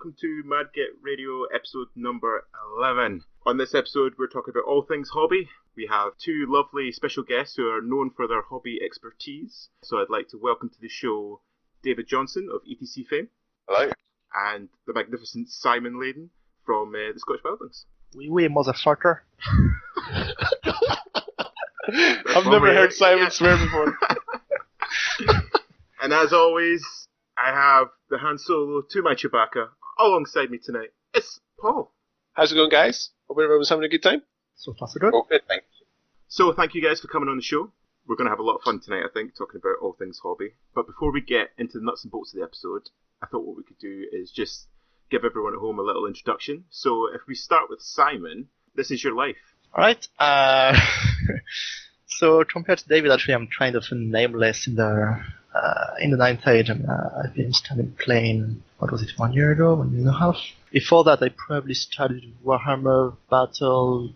welcome to Mad Git Radio episode number 11. On this episode, we're talking about all things hobby. We have two lovely special guests who are known for their hobby expertise. So I'd like to welcome to the show David Johnson of ETC fame. Hello. And the magnificent Simon Layden from the Scottish Wildlings. Oui, motherfucker. I've never heard Simon swear before. And as always, I have the Han Solo to my Chewbacca alongside me tonight. It's Paul. How's it going, guys? Hope everyone's having a good time. So far, so good. Oh, good, thank you. So thank you guys for coming on the show. We're going to have a lot of fun tonight, I think, talking about all things hobby. But before we get into the nuts and bolts of the episode, I thought what we could do is just give everyone at home a little introduction. So if we start with Simon, this is your life. All right. So compared to David, actually, I'm kind of nameless in the ninth age, and I've been starting playing. What was it? 1 year ago, 1 year and a half. Before that, I probably started Warhammer Battle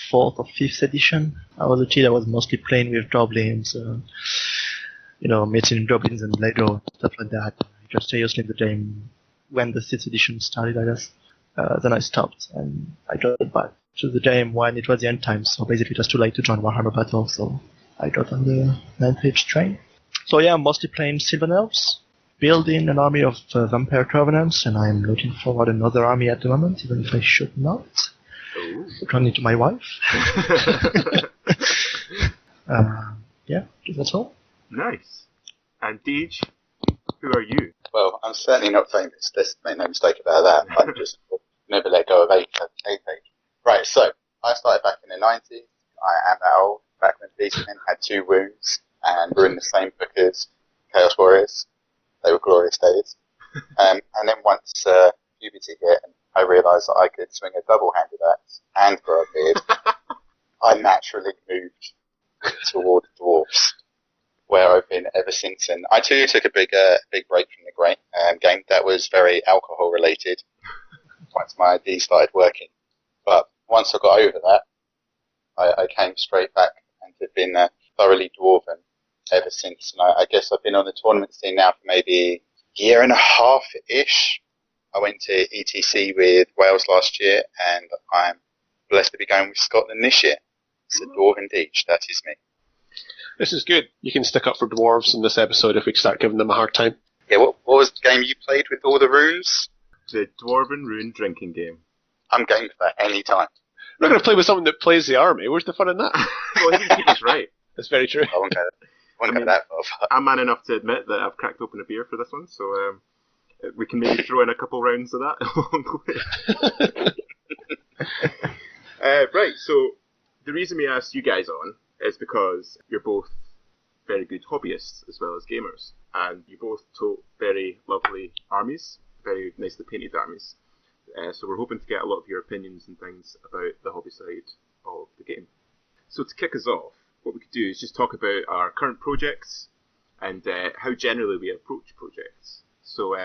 4th or 5th edition. I was a kid. I was mostly playing with goblins, meeting goblins and Lego stuff like that. I got seriously in the game when the 6th edition started, I guess. Then I stopped, and I got back to the game when it was the end time, so basically it was too late to join Warhammer Battle, so I got on the 9th age train. So yeah, I'm mostly playing Sylvan Elves, building an army of Vampire Covenants, and I'm looking forward to another army at the moment, even if I should not. According to my wife. Yeah, that's all. Nice. And Deej, who are you? Well, I'm certainly not famous. Let's make no mistake about that. I'm just never let go of 8th age. Right, so I started back in the 90s. I am that old. Back when Beastmen had 2 wounds and were in the same book as Chaos Warriors. They were glorious days. And then once puberty hit and I realised that I could swing a double-handed axe and grow a beard, I naturally moved toward dwarves, where I've been ever since. And I too took a big break from the game that was very alcohol-related once my ID started working. But once I got over that, I came straight back and have been thoroughly dwarven ever since. And I guess I've been on the tournament scene now for maybe a year and a half-ish. I went to ETC with Wales last year, and I'm blessed to be going with Scotland this year. It's a Dwarven Deej, that is me. This is good. You can stick up for dwarves in this episode if we start giving them a hard time. Yeah, what was the game you played with all the runes? The Dwarven Rune drinking game. I'm game for that any time. We're not going to play with someone that plays the army. Where's the fun in that? Well, he can keep us right. That's very true. I won't go that far. I'm man enough to admit that I've cracked open a beer for this one, so we can maybe throw in a couple rounds of that along the way. Right, so the reason we asked you guys on is because you're both very good hobbyists as well as gamers, and you both tote very lovely armies, very nicely painted armies. So we're hoping to get a lot of your opinions and things about the hobby side of the game. So to kick us off, what we could do is just talk about our current projects and how generally we approach projects. So,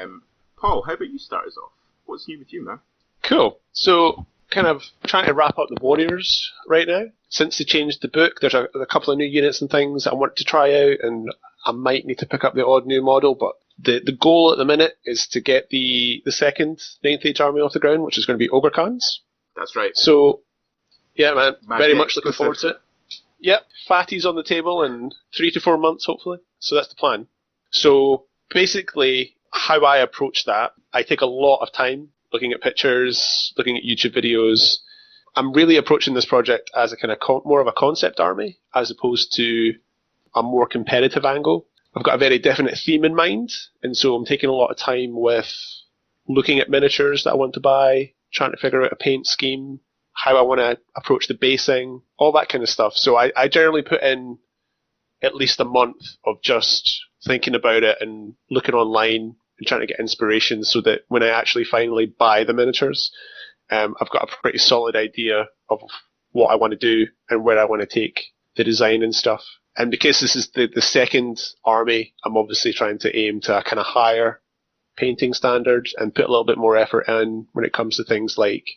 Paul, how about you start us off? What's new with you, man? Cool. So, kind of trying to wrap up the Warriors right now. Since they changed the book, there's a couple of new units and things I want to try out, and I might need to pick up the odd new model, but the goal at the minute is to get the second 9th Age army off the ground, which is going to be Ogre Khans. That's right. So, yeah, man, very much looking forward to it. Yep, fatties on the table in 3 to 4 months, hopefully. So that's the plan. So basically, how I approach that, I take a lot of time looking at pictures, looking at YouTube videos. I'm really approaching this project as a kind of more of a concept army, as opposed to a more competitive angle. I've got a very definite theme in mind, and so I'm taking a lot of time with looking at miniatures that I want to buy, trying to figure out a paint scheme, how I want to approach the basing, all that kind of stuff. So I generally put in at least a month of just thinking about it and looking online and trying to get inspiration so that when I actually finally buy the miniatures, I've got a pretty solid idea of what I want to do and where I want to take the design and stuff. And because this is the second army, I'm obviously trying to aim to a kind of higher painting standard and put a little bit more effort in when it comes to things like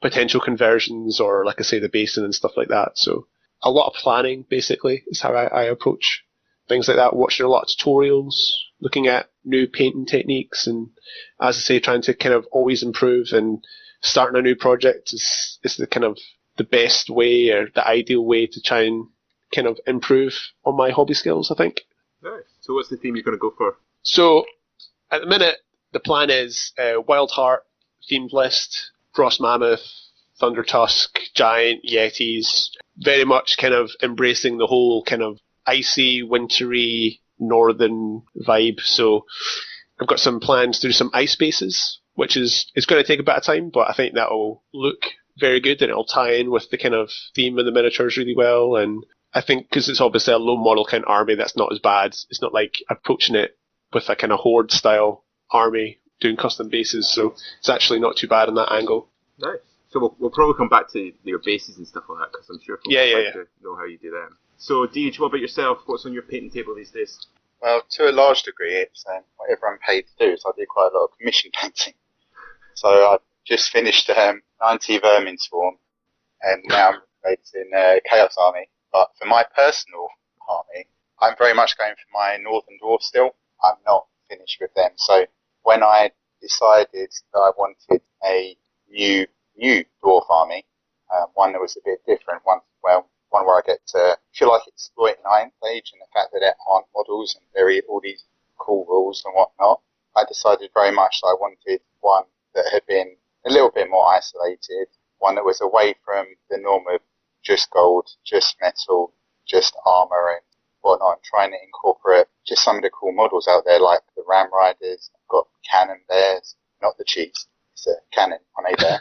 potential conversions or, like I say, the basing and stuff like that. So a lot of planning, basically, is how I approach things like that. Watching a lot of tutorials, looking at new painting techniques, and as I say, trying to kind of always improve, and starting a new project is the kind of the best way or the ideal way to try and kind of improve on my hobby skills, I think. Nice. So what's the theme you're going to go for? So at the minute, the plan is Wild Heart themed list, Frost Mammoth, Thunder Tusk, Giant, Yetis, very much kind of embracing the whole kind of icy, wintry, northern vibe. So I've got some plans to do some ice bases, which is going to take a bit of time, but I think that will look very good and it'll tie in with the kind of theme of the miniatures really well. And I think because it's obviously a low model kind of army, that's not as bad. It's not like approaching it with a kind of horde style army doing custom bases, so it's actually not too bad on that angle. Nice. So we'll probably come back to your bases and stuff like that, because I'm sure folks would like to know how you do them. So Deej, what about yourself? What's on your painting table these days? Well, to a large degree, it's whatever I'm paid to do, so I do quite a lot of commission painting. So I've just finished 90 Vermin Swarm, and now I'm creating Chaos Army. But for my personal army, I'm very much going for my Northern Dwarf still. I'm not finished with them. So when I decided that I wanted a new dwarf army, one that was a bit different, one where I get to feel like exploit Ninth Age and the fact that there aren't models and all these cool rules and whatnot, I decided very much that I wanted one that had been a little bit more isolated, one that was away from the norm of just gold, just metal, just armor and whatnot, and trying to incorporate just some of the cool models out there, like the Ram Riders. I've got Cannon Bears, not the cheese, it's a cannon on a bear.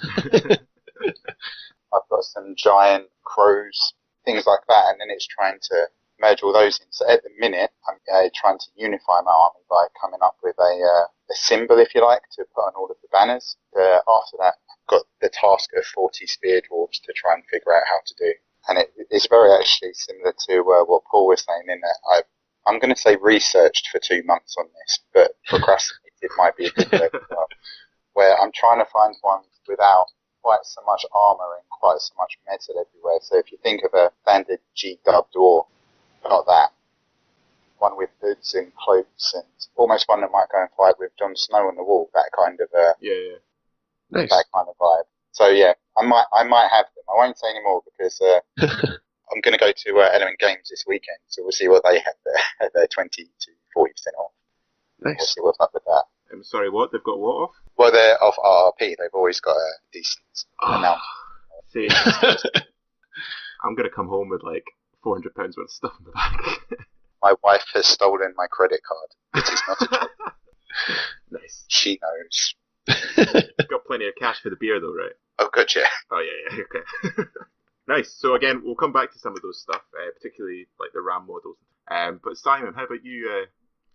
I've got some giant crows, things like that, and then it's trying to merge all those in. So at the minute, I'm trying to unify my army by coming up with a symbol, if you like, to put on all of the banners. After that, I've got the task of 40 spear dwarves to try and figure out how to do. And it's very actually similar to what Paul was saying in that I'm going to say researched for 2 months on this, but procrastinated might be a good word, where I'm trying to find ones without quite so much armor and quite so much metal everywhere. So if you think of a standard G-dub dwarf, not that. One with hoods and cloaks and almost one that might go and fight with Jon Snow on the wall, that kind of Nice. That kind of vibe. So yeah, I might have them. I won't say any more because I'm going to go to Element Games this weekend, so we'll see what they have there. They're 20 to 40% off. Nice. We'll see what's up with that. I'm sorry, what? They've got what off? Well, they're off RRP. They've always got a decent amount. See, I'm going to come home with like £400 worth of stuff in the back. My wife has stolen my credit card. It is not a joke. Nice. She knows. Got plenty of cash for the beer though, right? Oh, good, yeah. Oh, yeah, okay. Nice. So again, we'll come back to some of those stuff, particularly like the RAM models. But Simon, how about you?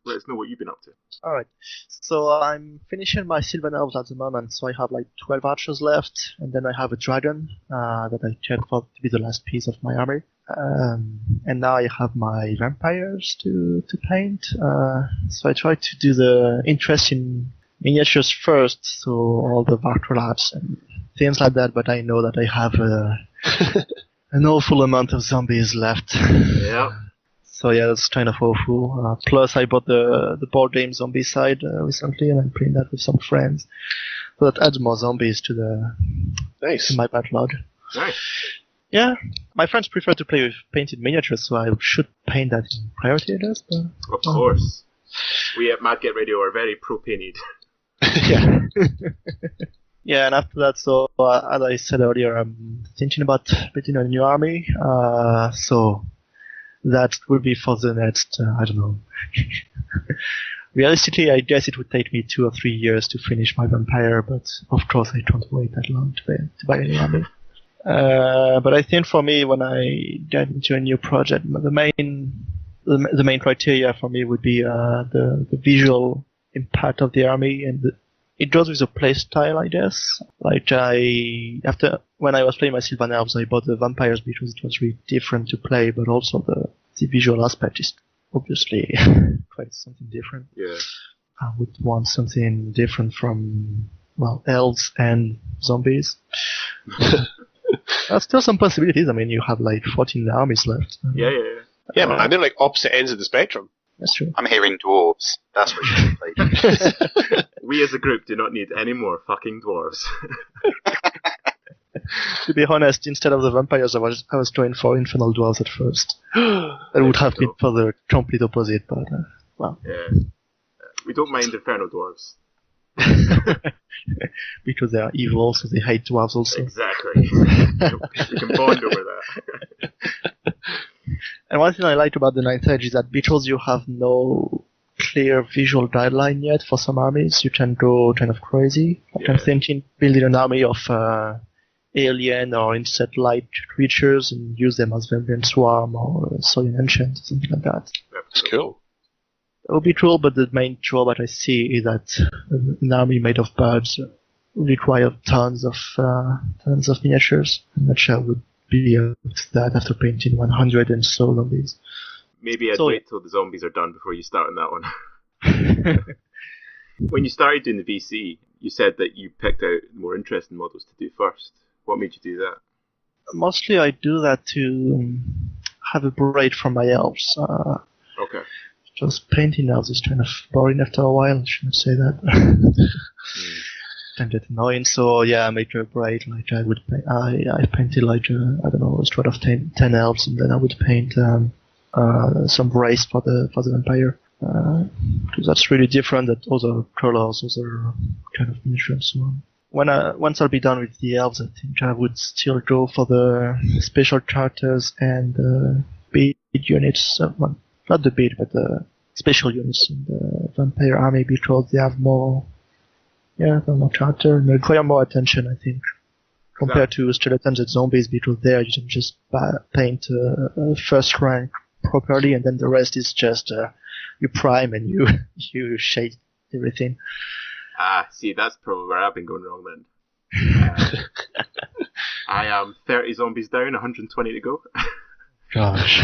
Let us know what you've been up to. Alright, so I'm finishing my Sylvan Elves at the moment, so I have like 12 archers left, and then I have a dragon that I chose for to be the last piece of my army. And now I have my vampires to paint, so I try to do the interest in miniatures first, so all the Vartral labs and things like that, but I know that I have an awful amount of zombies left. Yeah. So yeah, that's kind of awful. Plus, I bought the board game zombie side recently, and I'm playing that with some friends. So that adds more zombies to my backlog. Nice. Yeah, my friends prefer to play with painted miniatures, so I should paint that in priority, I guess. Of course. We at Mad Git Radio are very pro-painted. Yeah. Yeah, and after that, so as I said earlier, I'm thinking about building a new army. So that will be for the next, I don't know. Realistically, I guess it would take me 2 or 3 years to finish my vampire, but of course I don't wait that long to buy any army. But I think for me, when I get into a new project, the main criteria for me would be the visual impact of the army, and it goes with the play style, I guess. Like when I was playing my Sylvan Elves, I bought the vampires because it was really different to play, but also the visual aspect is obviously quite something different. Yeah. I would want something different from, well, elves and zombies. There's still some possibilities. I mean, you have like 14 armies left. Yeah, man. They're like opposite ends of the spectrum. That's true. I'm hearing dwarves. That's what you played. We as a group do not need any more fucking dwarves. To be honest, instead of the vampires, I was going for infernal dwarves at first. That would have been for the complete opposite, but well. Yeah. We don't mind infernal dwarves. Because they are evil, so they hate dwarves also. Exactly. We can bond over that. And one thing I like about the Ninth Age is that because you have no clear visual guideline yet for some armies, you can go kind of crazy. Like I'm thinking building an army of alien or insect-like creatures and use them as Vampire Swarm or Soyan Ancient, something like that. That's cool. That would be cool, but the main drawback I see is that an army made of birds require tons of miniatures. I'm not sure I would be able to that after painting 100 and so zombies. Maybe I'd wait till the zombies are done before you start on that one. When you started doing the VC, you said that you picked out more interesting models to do first. What made you do that? Mostly I do that to have a break from my elves. Okay. Just painting elves is kind of boring after a while. I shouldn't say that. Can get annoying. So yeah, I make a break. Like I would, I painted like I don't know, a squad of 10 elves, and then I would paint some race for the vampire. Because that's really different than other colors, other kind of miniatures. So once I'll be done with the elves, I think I would still go for the special characters and beat units. Well, not the beat, but the special units in the vampire army, because they have more character and require more attention, I think, compared to skeletons and zombies, because there you can just paint first rank properly, and then the rest is just you prime and you shade everything. See, that's probably where I've been going wrong then. I am 30 zombies down, 120 to go. Gosh.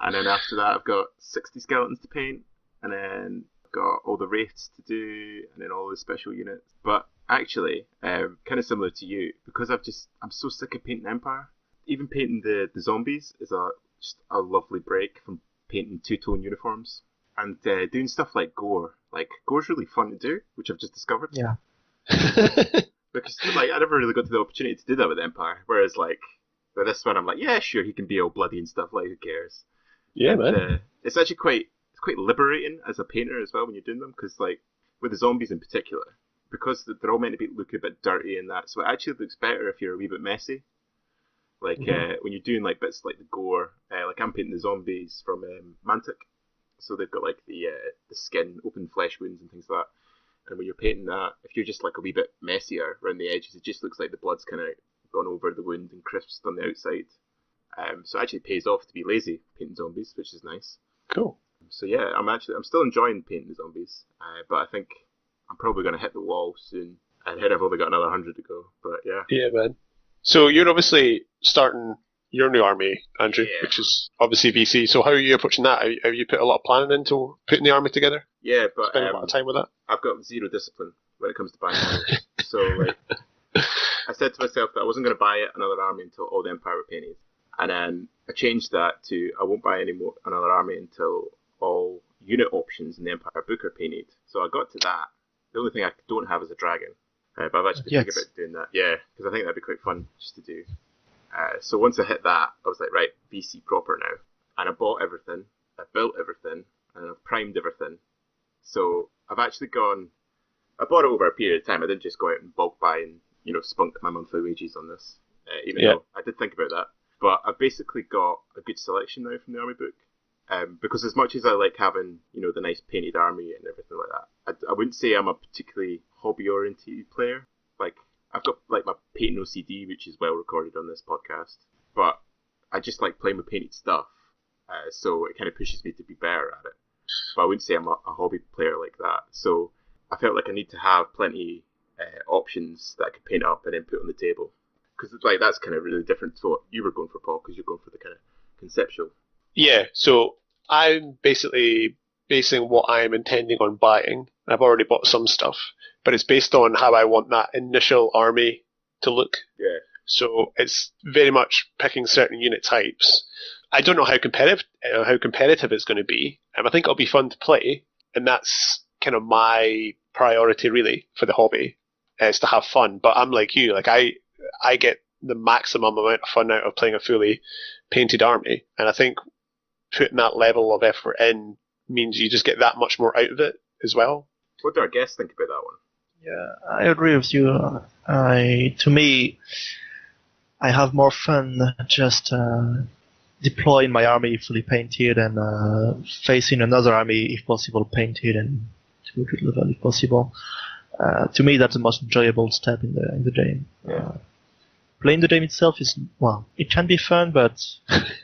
And then after that I've got 60 skeletons to paint, and then I've got all the wraiths to do, and then all the special units. But actually, kind of similar to you, because I'm so sick of painting Empire. Even painting the zombies is just a lovely break from painting two-tone uniforms. And doing stuff like gore. Like, gore's really fun to do, which I've just discovered. Yeah. Because, like, I never really got to the opportunity to do that with Empire. Whereas, like, with this one, I'm like, yeah, sure, he can be all bloody and stuff, like, who cares? Yeah, man. It's actually quite liberating as a painter as well when you're doing them, because, like, with the zombies in particular, because they're all meant to look a bit dirty and that, so it actually looks better if you're a wee bit messy. Like, when you're doing, like, bits like the gore, like, I'm painting the zombies from Mantic. So they've got like the skin, open flesh wounds and things like that. And when you're painting that, if you're just like a wee bit messier around the edges, it just looks like the blood's kind of gone over the wound and crisped on the outside. So it actually pays off to be lazy painting zombies, which is nice. Cool. So yeah, I'm still enjoying painting the zombies, but I think I'm probably going to hit the wall soon. And here I've only got another 100 to go, but yeah. Yeah, man. So you're obviously starting your new army, Andrew, which is obviously VC. So how are you approaching that? Have you put a lot of planning into putting the army together? Yeah, but spending a lot of time with that. I've got zero discipline when it comes to buying armies. So like, I said to myself that I wasn't going to buy another army until all the Empire were painted, and then I changed that to I won't buy another army until all unit options in the Empire book are painted. So I got to that. The only thing I don't have is a dragon, but I've actually been thinking about doing that. Yeah, because I think that'd be quite fun just to do. So once I hit that, I was like, right, VC proper now. And I bought everything, I built everything, and I've primed everything. So I've actually I bought it over a period of time. I didn't just go out and bulk buy and, spunk my monthly wages on this, even though I did think about that. But I've basically got a good selection now from the army book. Because as much as I like having, the nice painted army and everything like that, I wouldn't say I'm a particularly hobby-oriented player. Like, I've got like my painting OCD, which is well recorded on this podcast, but I just like playing with painted stuff, so it kind of pushes me to be better at it. But I wouldn't say I'm a hobby player like that. So I felt like I need to have plenty options that I could paint up and then put on the table, because like that's kind of really different to what you were going for, Paul, because you're going for the kind of conceptual. Yeah. So I'm basically basing what I'm intending on buying. I've already bought some stuff, but it's based on how I want that initial army to look. Yeah. So it's very much picking certain unit types I don't know how competitive it's going to be. I think it'll be fun to play, and that's kind of my priority really for the hobby, is to have fun. But I'm like you, like I get the maximum amount of fun out of playing a fully painted army, and I think putting that level of effort in means you just get that much more out of it as well. What do our guests think about that one? Yeah, I agree with you. To me, I have more fun just deploying my army fully painted and facing another army, if possible, painted and to a good level if possible. To me, that's the most enjoyable step in the game. Yeah. Playing the game itself is, well, it can be fun, but,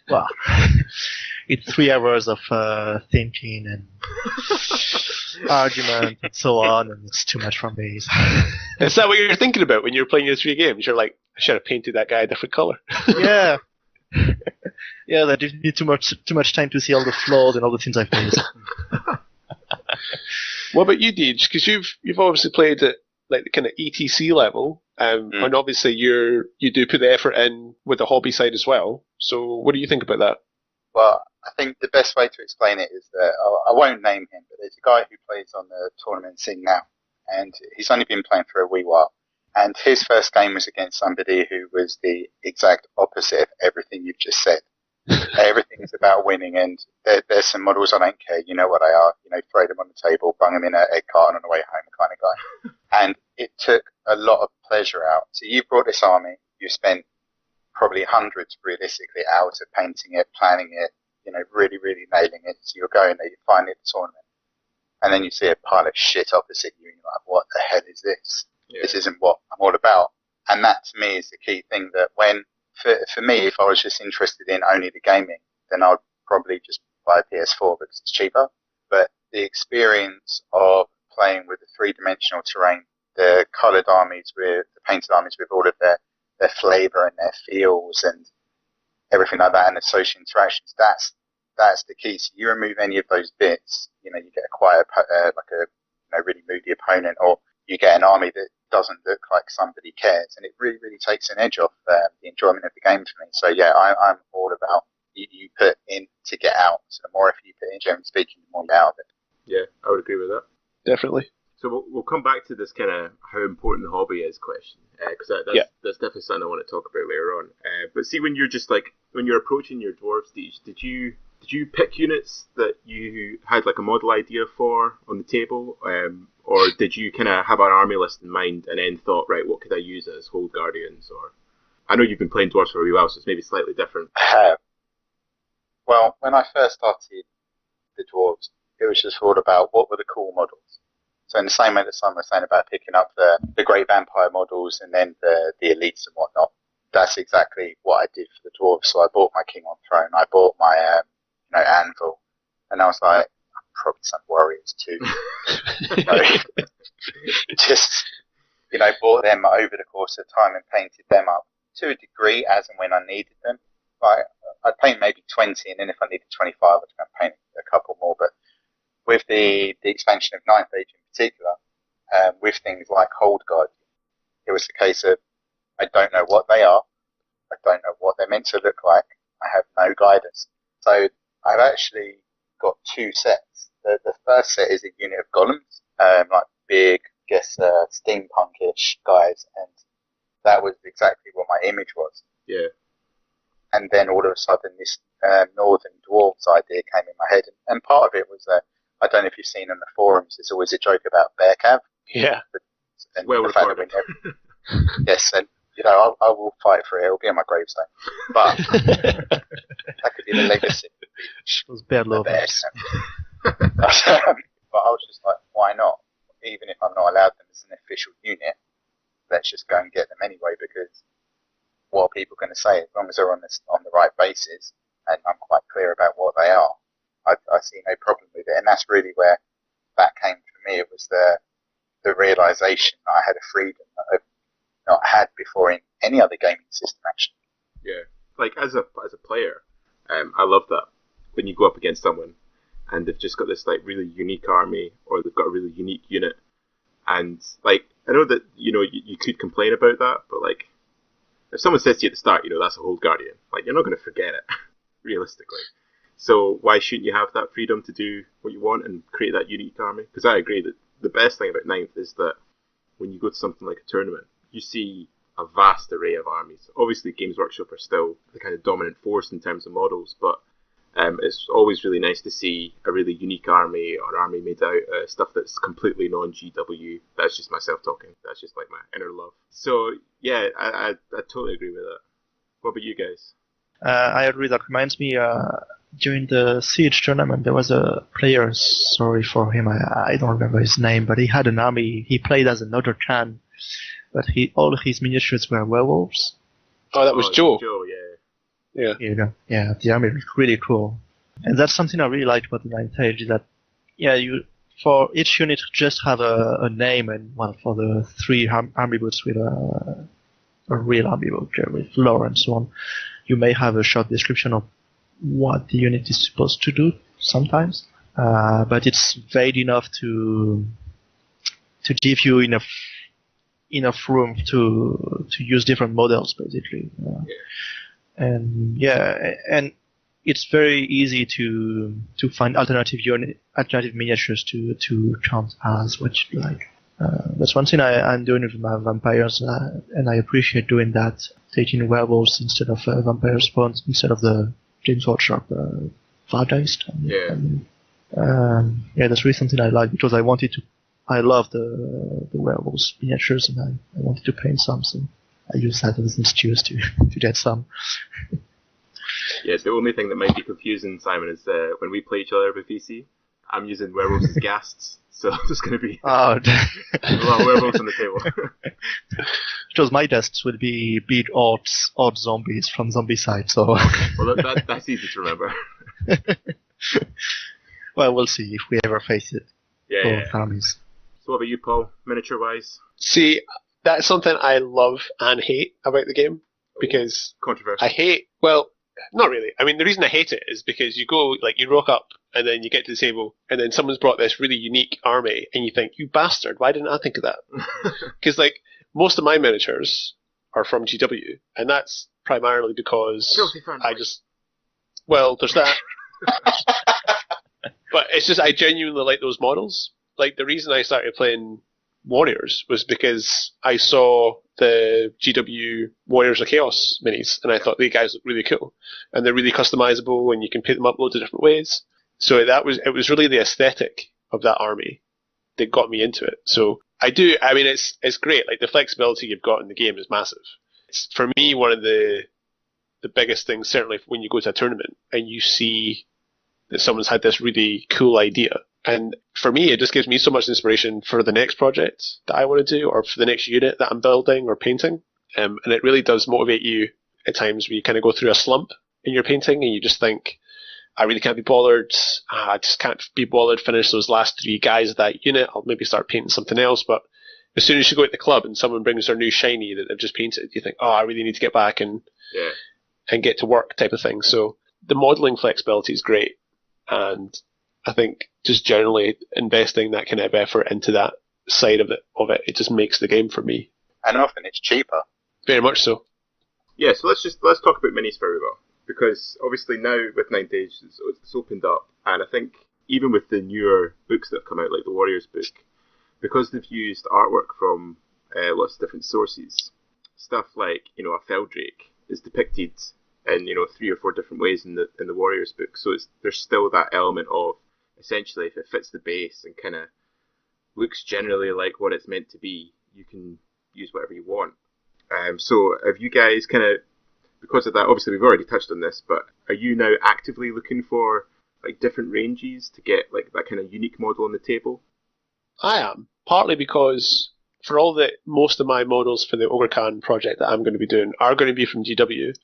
well, it's 3 hours of thinking and argument and so on, and it's too much for me. Is that what you're thinking about when you're playing your 3 games? You're like, I should have painted that guy a different color. Yeah. Yeah, that gives me too much time to see all the flaws and all the things I've made. What about you, Deej? Because you've obviously played at like the kind of ETC level, and obviously you do put the effort in with the hobby side as well. So what do you think about that? Well, I think the best way to explain it is that I won't name him, but there's a guy who plays on the tournament scene now, and he's only been playing for a wee while. And his first game was against somebody who was the exact opposite of everything you've just said. Everything is about winning, and there's some models I don't care. You know what they are. You know, throw them on the table, bung them in an egg carton on the way home, kind of guy. And it took a lot of pleasure out. So you brought this army. You spent probably hundreds, realistically, hours of painting it, planning it. You know, really, really nailing it. So you're going there, you finally at the tournament, and then you see a pile of shit opposite you, and you're like, "What the hell is this? Yeah. This isn't what I'm all about." And that, to me, is the key thing. That when For me, if I was just interested in only the gaming, then I'd probably just buy a PS4 because it's cheaper. But the experience of playing with the three-dimensional terrain, the coloured armies the painted armies with all of their flavour and their feels and everything like that, and the social interactions, that's the key. So you remove any of those bits, you know, you get a quiet, like a really moody opponent, or you get an army that doesn't look like somebody cares, and it really, really takes an edge off the enjoyment of the game for me. So yeah, I'm all about you put in to get out. So the more effort you put in, generally speaking, the more you get out of it. Yeah, I would agree with that. Definitely. So we'll come back to this kind of how important the hobby is question, because that's definitely something I want to talk about later on. But see, when you're approaching your dwarves stage, did you pick units that you had like a model idea for on the table, or did you kind of have an army list in mind and then thought, right, what could I use as Hold Guardians? Or I know you've been playing dwarves for a wee while, so it's maybe slightly different. I have. Well, when I first started the dwarves, it was just all about what were the cool models. So in the same way that Simon was saying about picking up the great vampire models and then the elites and whatnot, that's exactly what I did for the dwarves. So I bought my King on Throne, I bought my anvil, and I was like, probably some warriors too. Just, bought them over the course of time and painted them up to a degree as and when I needed them. I'd paint maybe 20, and then if I needed 25, I'd go and paint a couple more. But with the expansion of Ninth Age in particular, with things like Hold Guard, it was the case of I don't know what they are, I don't know what they're meant to look like, I have no guidance. So I've actually got 2 sets. The first set is a unit of golems, like big, steampunkish guys, and that was exactly what my image was. Yeah. And then all of a sudden, this Northern Dwarves idea came in my head, and part of it was I don't know if you've seen on the forums, there's always a joke about bear cav. Yeah. And well the fact that we never, yes, and I will fight for it. It'll be on my gravestone. But that could be the legacy. Those bear lovers. But I was just like, why not? Even if I'm not allowed them as an official unit, let's just go and get them anyway, because what are people going to say? As long as they're on the right basis, and I'm quite clear about what they are, I see no problem with it. And that's really where that came for me. It was the realization that I had a freedom that I've not had before in any other gaming system, actually. Yeah, like as a player, I love that when you go up against someone and they've just got this like really unique army, or they've got a really unique unit, and like I know that you could complain about that, but like if someone says to you at the start, that's a Hold Guardian, like you're not going to forget it. realistically. So why shouldn't you have that freedom to do what you want and create that unique army? Because I agree that the best thing about Ninth is that when you go to something like a tournament, you see a vast array of armies. Obviously, Games Workshop are still the kind of dominant force in terms of models, but it's always really nice to see a really unique army or army made out of stuff that's completely non-GW. That's just myself talking. That's just like my inner love. So, yeah, I totally agree with that. What about you guys? I agree. That reminds me, during the Siege tournament, there was a player, sorry for him, I don't remember his name, but he had an army. He played as another clan, but all his miniatures were werewolves. Oh, that was Joe. Joe, Yeah. Yeah, the army was really cool. And that's something I really liked about the Ninth Age, is that, you for each unit just have a name, and for the 3 army books with a real army book with lore and so on, you may have a short description of what the unit is supposed to do sometimes, but it's vague enough to give you enough room to use different models, basically. And it's very easy to find alternative miniatures to count as what you like. That's one thing I'm doing with my vampires, and I appreciate doing that, taking werewolves instead of vampire spawns, instead of the Games Workshop Vargeist. That's really something I like, because I love the werewolves miniatures, and I wanted to paint some, so I use that as an excuse to get some. Yeah, the only thing that might be confusing, Simon, is when we play each other with VC, I'm using werewolves as ghasts, so there's going to be a lot of werewolves on the table. Because my ghasts would be big odd zombies from Zombicide, so... Well, that's easy to remember. Well, we'll see if we ever face it. Both armies. So what about you, Paul, miniature-wise? See, that's something I love and hate about the game, because controversial. I hate, not really. I mean, the reason I hate it is because you rock up, and then you get to the table, and then someone's brought this really unique army, and you think, you bastard, why didn't I think of that? Because, most of my miniatures are from GW, and that's primarily because there's that. But it's just, I genuinely like those models. The reason I started playing Warriors was because I saw the GW Warriors of Chaos minis, and I thought the guys look really cool, and they're really customizable, and you can paint them up loads of different ways. So it was really the aesthetic of that army that got me into it. So it's great. The flexibility you've got in the game is massive. It's, for me, one of the biggest things, certainly when you go to a tournament and you see that someone's had this really cool idea. And for me, it just gives me so much inspiration for the next project that I want to do, or for the next unit that I'm building or painting. And it really does motivate you at times where you kind of go through a slump in your painting, and you just think, I really can't be bothered. I just can't be bothered to finish those last 3 guys of that unit. I'll maybe start painting something else. But as soon as you go at the club and someone brings their new shiny that they've just painted, you think, I really need to get back and get to work, type of thing. So the modelling flexibility is great. And I think just generally investing that kind of effort into that side of it just makes the game for me. And often it's cheaper. Very much so. Yeah, so let's talk about minis very well, because obviously now with Ninth Age it's opened up, and I think even with the newer books that have come out, like the Warriors book, because they've used artwork from lots of different sources, stuff like a Feldrake is depicted in 3 or 4 different ways in the Warriors book. So there's still that element of, essentially, if it fits the base and kind of looks generally like what it's meant to be, you can use whatever you want. So have you guys kind of, because of that, obviously we've already touched on this, but are you now actively looking for different ranges to get that kind of unique model on the table? I am, partly because for all that most of my models for the Ogre Khan project that I'm going to be doing are going to be from GW.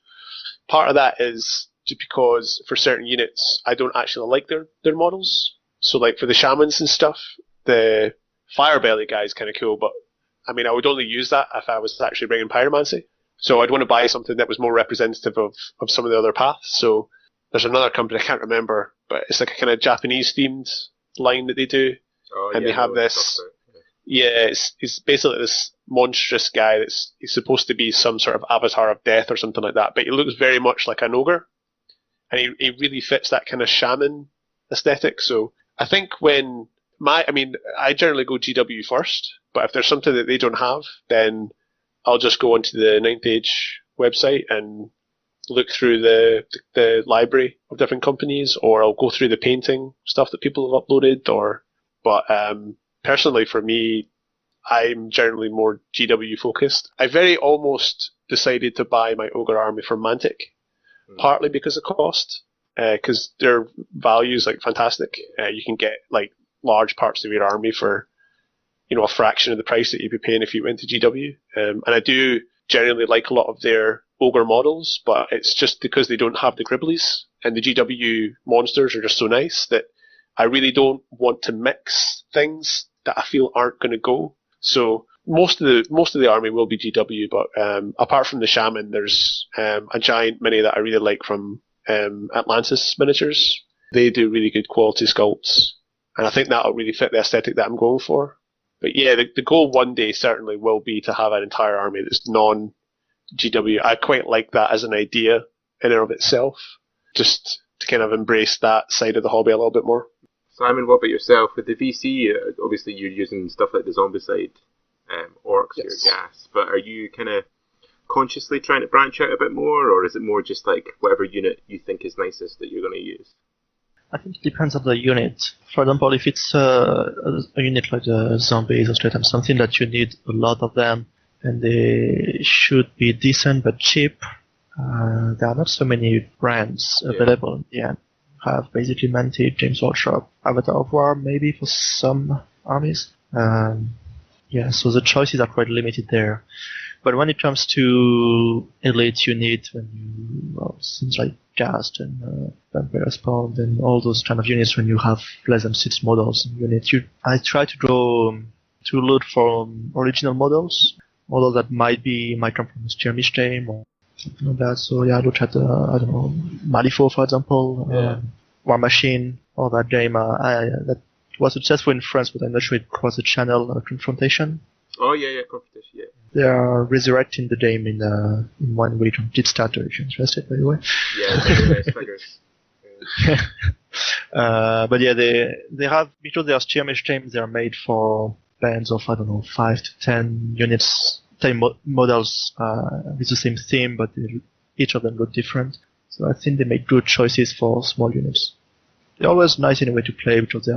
Part of that is just because for certain units I don't actually like their models. So for the shamans and stuff, the Firebelly guy is kind of cool, but I would only use that if I was actually bringing pyromancy. So I'd want to buy something that was more representative of some of the other paths. So there's another company, I can't remember, but it's a kind of Japanese themed line that they do. Oh, and they have this. Yeah, it's basically this monstrous guy he's supposed to be some sort of avatar of death or something like that, but he looks very much like an ogre. and he really fits that kind of shaman aesthetic. So I think I generally go GW first, but if there's something that they don't have, then I'll just go onto the Ninth Age website and look through the library of different companies, or I'll go through the painting stuff that people have uploaded. But personally, for me, I'm generally more GW focused. I very almost decided to buy my Ogre army from Mantic, partly because of cost, because their value is like fantastic. You can get like large parts of your army for, a fraction of the price that you'd be paying if you went to GW. And I do generally like a lot of their Ogre models, but it's just because they don't have the Gribblies, and the GW monsters are just so nice that I really don't want to mix things that I feel aren't going to go. So most of the army will be GW, but apart from the Shaman, there's a giant mini that I really like from Atlantis Miniatures. They do really good quality sculpts, and I think that'll really fit the aesthetic that I'm going for. But yeah, the goal one day certainly will be to have an entire army that's non-GW. I quite like that as an idea in and of itself, just to kind of embrace that side of the hobby a little bit more. Simon, what about yourself? With the VC, obviously you're using stuff like the Zombicide, Orcs, Yes. your gas, but are you kind of consciously trying to branch out a bit more, or is it more just like whatever unit you think is nicest that you're going to use? I think it depends on the unit. For example, if it's a unit like the zombies or straight up something that you need a lot of them, and they should be decent but cheap, there are not so many brands available. Yeah, have basically Mantic, James Workshop, Avatar of War, maybe for some armies. So the choices are quite limited there. But when it comes to elite units, things like Ghast and Vampire Spawn and all those kind of units, when you have less than 6 models in units, I try to look for original models that might come from a skirmish game or something like that. So yeah, I look at Malifaux, for example, War Machine, or that game that was successful in France, but I'm not sure it crossed the channel, Confrontation. Oh yeah, Confrontation, yeah. They are resurrecting the game in 1 week on Kickstarter, if you're interested, by the way. Yeah, very nice figures. But yeah, they have, because they are skirmish games, they are made for bands of 5 to 10 units, 10 models with the same theme, but each of them look different. So I think they make good choices for small units. They're always nice anyway to play, because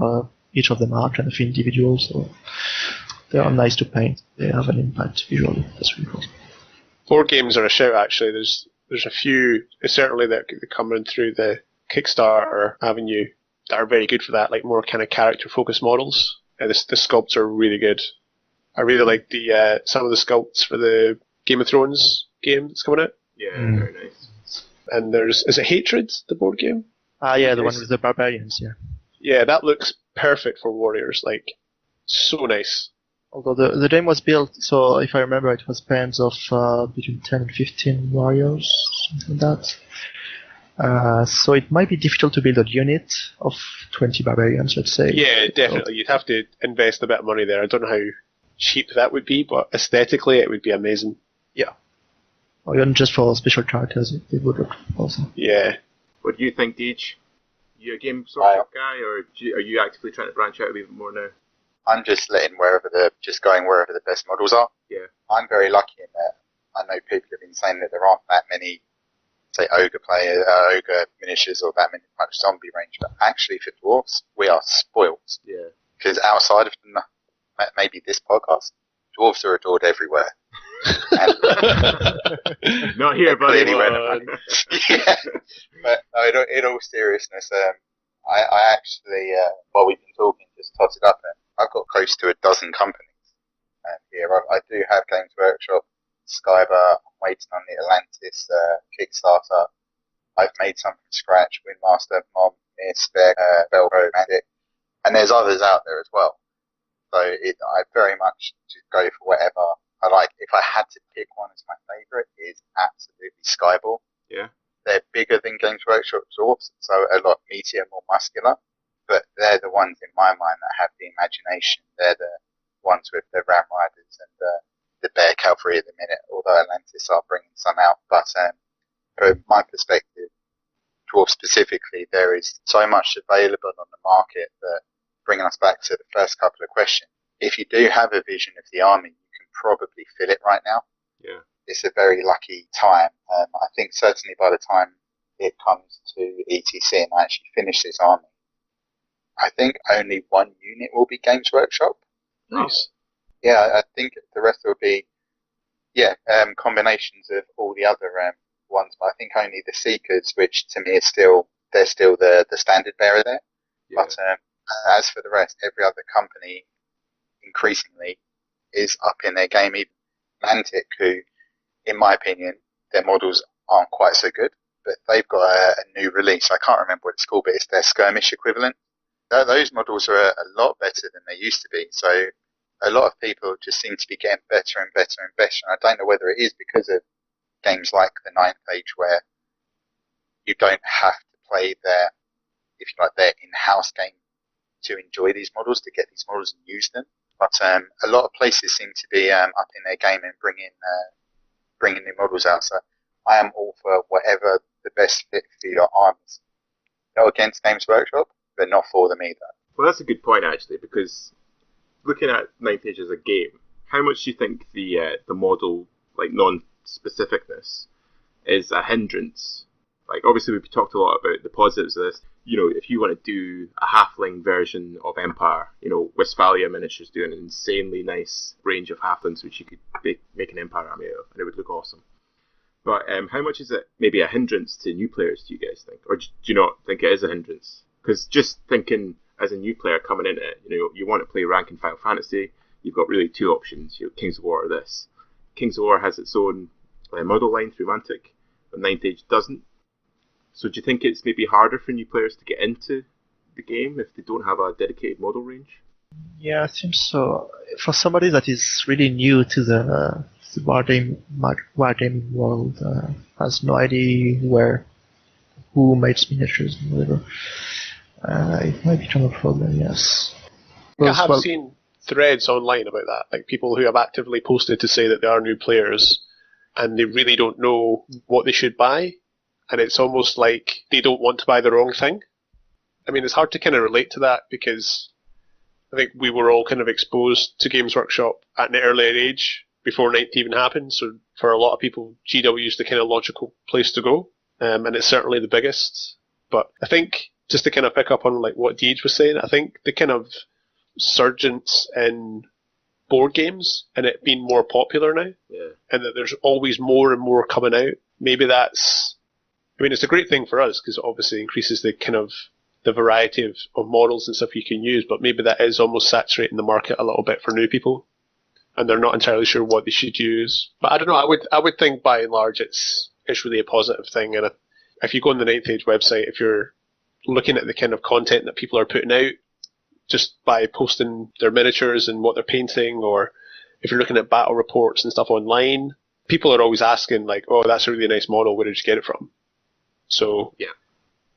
each of them are kind of individual, so they are nice to paint. They have an impact visually. That's really cool. Board games are a shout, actually. There's a few, certainly, that come in through the Kickstarter avenue that are very good for that, like more kind of character-focused models. The sculpts are really good. I really like the some of the sculpts for the Game of Thrones game that's coming out. Yeah, very nice. And is it Hatred, the board game? Yeah, the one with the barbarians, yeah. Yeah, that looks perfect for warriors, like, so nice. Although the game was built, so if I remember, it was bands of between 10 and 15 warriors, something like that. So it might be difficult to build a unit of 20 barbarians, let's say. Yeah, definitely. You'd have to invest a bit of money there. I don't know how cheap that would be, but aesthetically it would be amazing. Yeah. Or even just for special characters, it would look awesome. Yeah. What do you think, Deej? You a game sort of guy, or are you actively trying to branch out a bit more now? I'm just going wherever the best models are. Yeah. I'm very lucky in that I know people have been saying that there aren't that many, say, ogre miniatures or that much zombie range, but actually for dwarves, we are spoilt. Yeah. Because outside of maybe this podcast, dwarves are adored everywhere. Not here, buddy. Yeah. But no, in all seriousness, I actually, while we've been talking, just totted up, and I've got close to a dozen companies here. I do have Games Workshop, Skybar, I'm waiting on the Atlantis Kickstarter. I've made some from scratch, Windmaster, Mom, Spec, Velcro, Magic, and there's others out there as well. So I very much just go for whatever I like. If I had to pick one as my favourite, it's absolutely Skyball. Yeah. They're bigger than Games Workshop dwarves, so a lot meatier, more muscular. But they're the ones in my mind that have the imagination. They're the ones with the Ram Riders and the Bear Cavalry at the minute, although Atlantis are bringing some out. But from my perspective, Dwarf specifically, there is so much available on the market that, bringing us back to the first couple of questions, if you do have a vision of the army, you can probably fill it right now. Yeah. It's a very lucky time. I think certainly by the time it comes to ETC and I actually finish this army, I think only one unit will be Games Workshop. Nice. Yeah, I think the rest will be, combinations of all the other ones, but I think only the Seekers, which to me is they're still the standard bearer there. Yeah. But as for the rest, every other company increasingly is up in their game. Even Mantic, who, in my opinion, their models aren't quite so good, but they've got a new release. I can't remember what it's called, but it's their skirmish equivalent. Those models are a lot better than they used to be. So a lot of people just seem to be getting better and better and better. And I don't know whether it is because of games like the Ninth Age, where you don't have to play their in-house game to enjoy these models, to get these models and use them. But a lot of places seem to be up in their game and bringing new models out. So I am all for whatever the best fit for your armies. Not against Games Workshop, but not for them either. Well, that's a good point, actually, because looking at Ninth Age as a game, how much do you think the model, like, non-specificness is a hindrance? Like, obviously, we've talked a lot about the positives of this. You know, if you want to do a halfling version of Empire, you know, Westphalia Miniatures do an insanely nice range of halflings which you could make an Empire army of, and it would look awesome. But how much is it maybe a hindrance to new players, do you guys think? Or do you not think it is a hindrance? Because just thinking as a new player coming into it, you know, you want to play rank and file fantasy, you've got really two options. You know, Kings of War or this. Kings of War has its own model line through Mantic, but Ninth Age doesn't. So do you think it's maybe harder for new players to get into the game if they don't have a dedicated model range? Yeah, I think so. For somebody that is really new to the wargaming world, has no idea who makes miniatures and whatever, it might become a problem, yes. I have seen threads online about that, like people who have actively posted to say that they are new players and they really don't know what they should buy, and it's almost like they don't want to buy the wrong thing. I mean, it's hard to kind of relate to that because I think we were all kind of exposed to Games Workshop at an earlier age before Ninth even happened, so for a lot of people, GW is the kind of logical place to go, and it's certainly the biggest. But I think, just to kind of pick up on like what Deej was saying, I think the kind of surgence in board games and it being more popular now, and that there's always more and more coming out, maybe that's, I mean, it's a great thing for us because it obviously increases the kind of the variety of models and stuff you can use, but maybe that is almost saturating the market a little bit for new people, and they're not entirely sure what they should use. But I don't know, I would think by and large it's really a positive thing, and if you go on the Ninth Age website, if you're looking at the kind of content that people are putting out just by posting their miniatures and what they're painting, or if you're looking at battle reports and stuff online, people are always asking like, oh, that's a really nice model, where did you get it from? So yeah,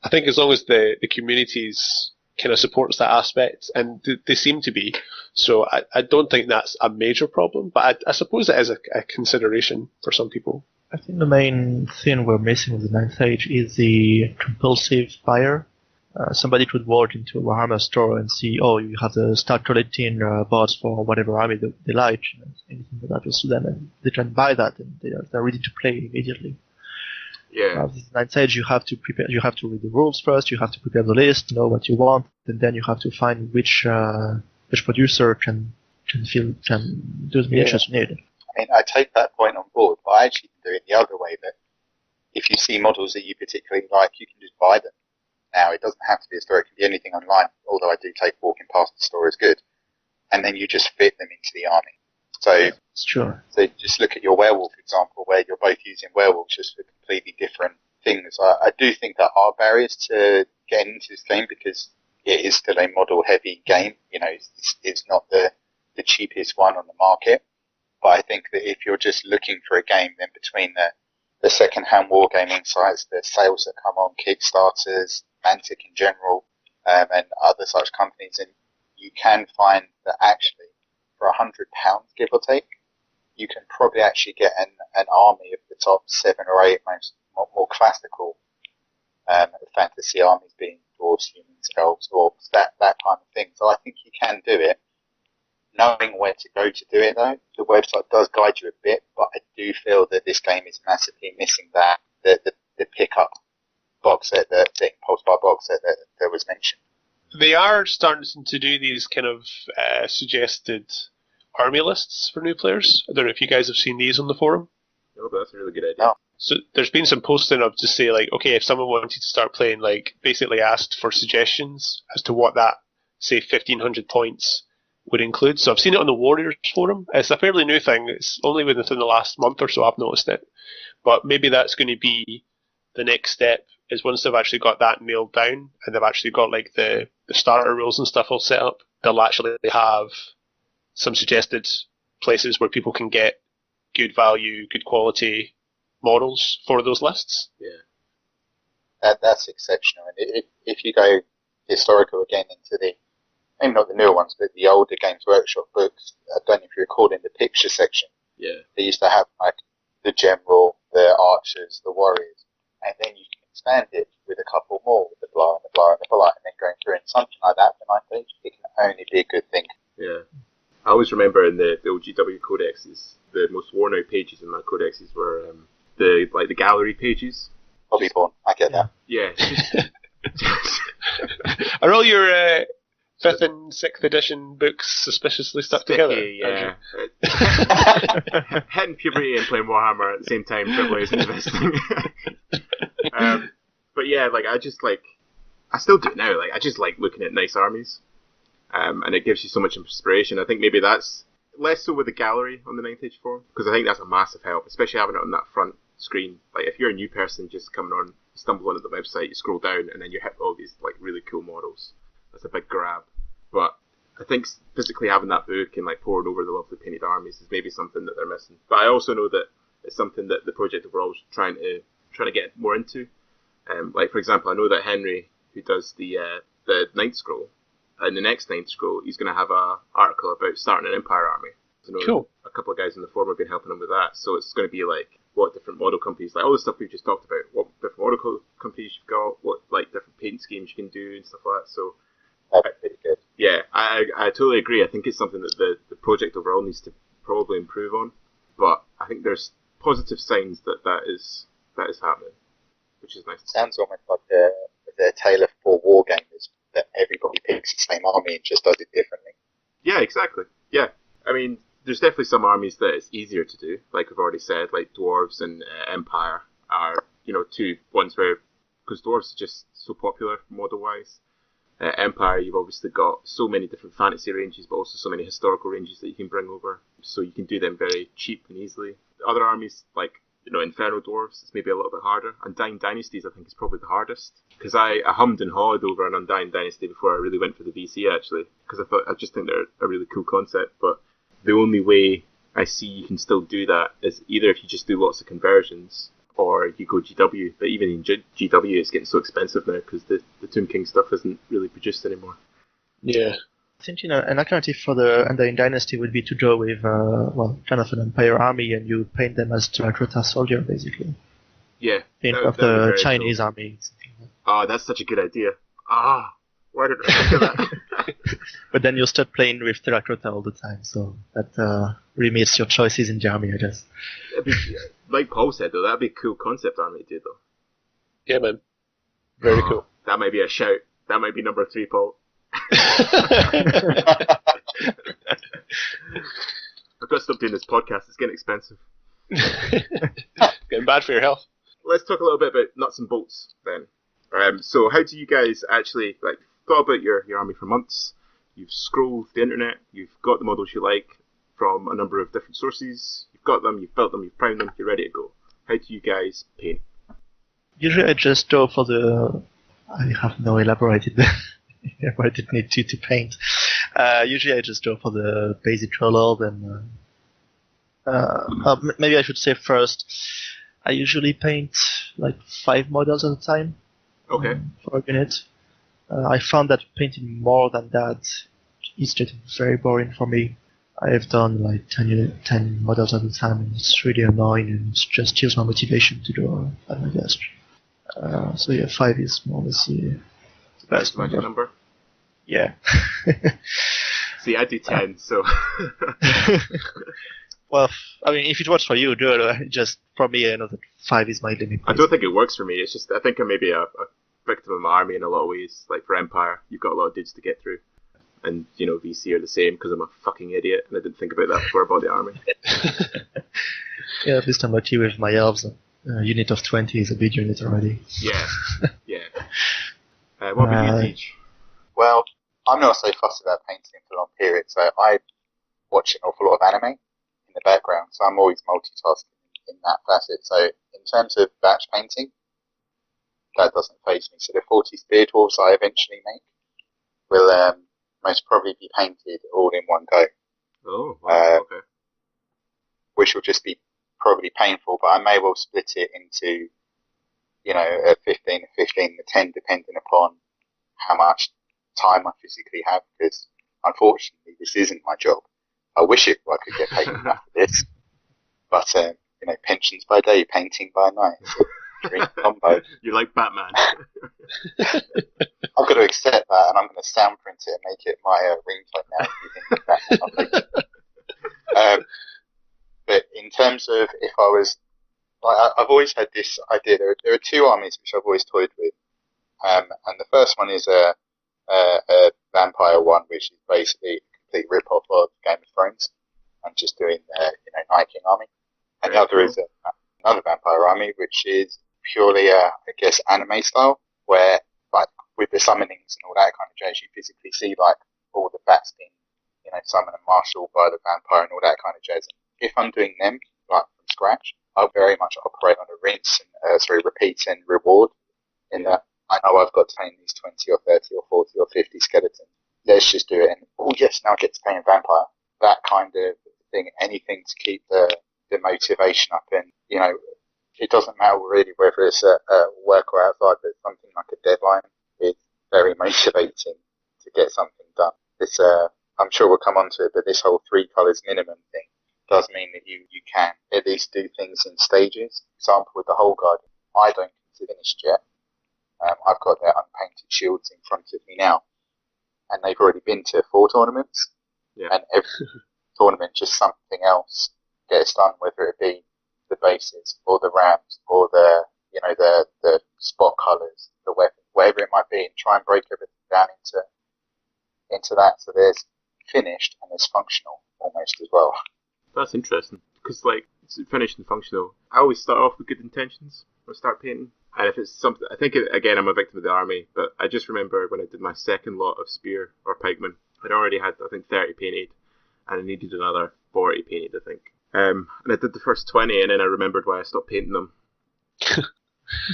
I think as long as the communities kind of supports that aspect, and they seem to be, so I don't think that's a major problem, but I suppose it is a consideration for some people. I think the main thing we're missing with the Ninth Age is the compulsive buyer. Somebody could walk into a Warhammer store and see, oh, you have to start collecting bots for whatever army they like, anything that happens to them, and they can buy that, and they're ready to play immediately. Yeah. With Ninth Age, you have to prepare. You have to read the rules first. You have to prepare the list, know what you want, and then you have to find which producer can do the miniatures you need. I mean, I take that point on board, but I actually do it the other way, that if you see models that you particularly like, you can just buy them. Now, it doesn't have to be a store, it can be anything online, although I do take walking past the store as good. And then you just fit them into the army. So, sure. So just look at your werewolf example, where you're both using werewolves just for completely different things. I do think there are barriers to getting into this game because it is still a model-heavy game. You know, it's not the cheapest one on the market. But I think that if you're just looking for a game, then between the second-hand wargaming sites, the sales that come on, Kickstarters, Mantic in general, and other such companies, and you can find that actually for £100, give or take, you can probably actually get an army of the top 7 or 8 most more classical fantasy armies being dwarves, humans, elves, orcs, that kind of thing. So I think you can do it. Knowing where to go to do it, though, the website does guide you a bit, but I do feel that this game is massively missing the pickup box set, the impulse buy box set that was mentioned. They are starting to do these kind of suggested army lists for new players. I don't know if you guys have seen these on the forum. No, but that's a really good idea. No. So there's been some posting of just say, like, okay, if someone wanted to start playing, like, basically asked for suggestions as to what that, say, 1,500 points would include. So I've seen it on the Warriors forum. It's a fairly new thing. It's only within the last month or so I've noticed it. But maybe that's going to be the next step, is once they've actually got that nailed down and they've actually got like the starter rules and stuff all set up, they'll actually have some suggested places where people can get good value, good quality models for those lists. Yeah, that's exceptional. And if you go historical again into maybe not the newer ones, but the older Games Workshop books, I don't know if you recall in the picture section, they used to have like the general, the archers, the warriors, and then you can expand it with a couple more, with the blah and the blah and the blah, and then going through, and something like that for 9th Age, it can only be a good thing. Yeah. I always remember in the old GW codexes, the most worn out pages in my codexes were the gallery pages. Hobbyborn, I get that. Yeah. Are all your 5th and 6th edition books suspiciously stuck together? Yeah. Hitting puberty and playing Warhammer at the same time probably isn't the best thing. But yeah, like I still do it now. Like I just like looking at nice armies, and it gives you so much inspiration. I think maybe that's less so with the gallery on the 9th Age forum, because I think that's a massive help, especially having it on that front screen. Like if you're a new person just coming on, you stumble onto the website, you scroll down, and then you hit all these like really cool models. That's a big grab. But I think physically having that book and like pouring over the lovely painted armies is maybe something that they're missing. But I also know that it's something that the project overall is trying to get more into. Like for example, I know that Henry, who does the Ninth Scroll, in the next Ninth Scroll, he's going to have an article about starting an Empire army. I know cool. A couple of guys in the forum have been helping him with that. So it's going to be like what different model companies, like all the stuff we've just talked about, what different model companies you've got, what like different paint schemes you can do and stuff like that. So That'd be pretty good. yeah, I totally agree. I think it's something that the project overall needs to probably improve on. But I think there's positive signs that is happening, which is nice. Sounds almost like the tale of 4 wargamers, that everybody picks the same army and just does it differently. Yeah, exactly. Yeah, I mean, there's definitely some armies that it's easier to do, like we've already said, like Dwarves and Empire are, two ones where, because Dwarves are just so popular model-wise. Empire, you've obviously got so many different fantasy ranges, but also so many historical ranges that you can bring over, so you can do them very cheap and easily. Other armies, like Inferno Dwarves, it's maybe a little bit harder. Undying Dynasties, I think, is probably the hardest, because I hummed and hawed over an Undying Dynasty before I really went for the VC, actually, because I just think they're a really cool concept. But the only way I see you can still do that is either if you just do lots of conversions, or you go GW. But even in GW, it's getting so expensive now because the Tomb King stuff isn't really produced anymore. Yeah. I think an alternative for the Undying Dynasty would be to go with kind of an Empire army, and you paint them as terracotta soldier, basically. Yeah. Think of the Chinese army. Oh, that's such a good idea. Why did I think of that? But then you start playing with terracotta all the time, so that limits your choices in the army, I guess. Like Paul said, though, that'd be a cool concept army to do, though. Yeah, man. Very cool. That might be a shout. That might be number 3, Paul. I've got to stop doing this podcast. It's getting expensive. Getting bad for your health. Let's talk a little bit about nuts and bolts then. So how do you guys actually thought about your army for months? You've scrolled the internet. You've got the models you like from a number of different sources. You've got them. You've built them. You've primed them. You're ready to go. How do you guys paint? Usually I just go for I have no elaborated need to paint. Usually I just go for the basic color, and maybe I should say first, I usually paint like 5 models at a time. Okay. For a unit. I found that painting more than that is getting very boring for me. I've done like 10 models at a time, and it's really annoying, and it just kills my motivation to do at my desk. So yeah, 5 is more or less the That's the magic number. Yeah. See, I do 10, so... Well, I mean, if it works for you, do it. Just for me, I know that 5 is my limit. I don't think it works for me. It's just, I think I'm maybe a victim of my army in a lot of ways. Like for Empire, you've got a lot of digs to get through. And, VC are the same because I'm a fucking idiot and I didn't think about that before I bought the army. Yeah, at least I'm lucky with my elves. A unit of 20 is a big unit already. Yeah. What about you, Deej? Well, I'm not so fussed about painting for long periods, so I watch an awful lot of anime in the background, so I'm always multitasking in that facet. So in terms of batch painting, that doesn't faze me. So the 40 spear dwarves I eventually make will most probably be painted all in one go. Oh, wow, okay. Which will just be probably painful, but I may well split it into, a 15, a 15, a 10, depending upon how much time I physically have, because unfortunately this isn't my job. I wish I could get paid enough for this, but pensions by day, painting by night. Dream combo. You're like Batman. I've got to accept that, and I'm going to soundprint it and make it my ringtone now. But in terms of if I was, I've always had this idea. There are two armies which I've always toyed with, and the first one is a vampire one, which is basically a complete rip-off of Game of Thrones. I'm just doing Night King army, and the other is another vampire army, which is purely anime style, where like with the summonings and all that kind of jazz, you physically see like all the bats being summoned and marshaled by the vampire and all that kind of jazz. If I'm doing them like from scratch, I'll very much operate on a repeat and reward, in that I know I've got to pay these 20 or 30 or 40 or 50 skeletons. Let's just do it. And oh yes, now I get to pay a vampire. That kind of thing. Anything to keep the motivation up, and it doesn't matter really whether it's a work or outside, but something like a deadline is very motivating to get something done. This I'm sure we'll come on to it, but this whole 3 colours minimum thing does mean that you can at least do things in stages. For example, with the Whole Guard, I don't consider finished yet. I've got their unpainted shields in front of me now, and they've already been to 4 tournaments, and every tournament just something else gets done, whether it be the bases or the rams or the spot colours, the weapon, whatever it might be, and try and break everything down into that, so there's finished and there's functional almost as well. That's interesting, because it's finished and functional. I always start off with good intentions when I start painting, and if it's something, I think again I'm a victim of the army, but I just remember when I did my second lot of spear or pikemen, I'd already had I think 30 painted, and I needed another 40 painted, I think. And I did the first 20, and then I remembered why I stopped painting them.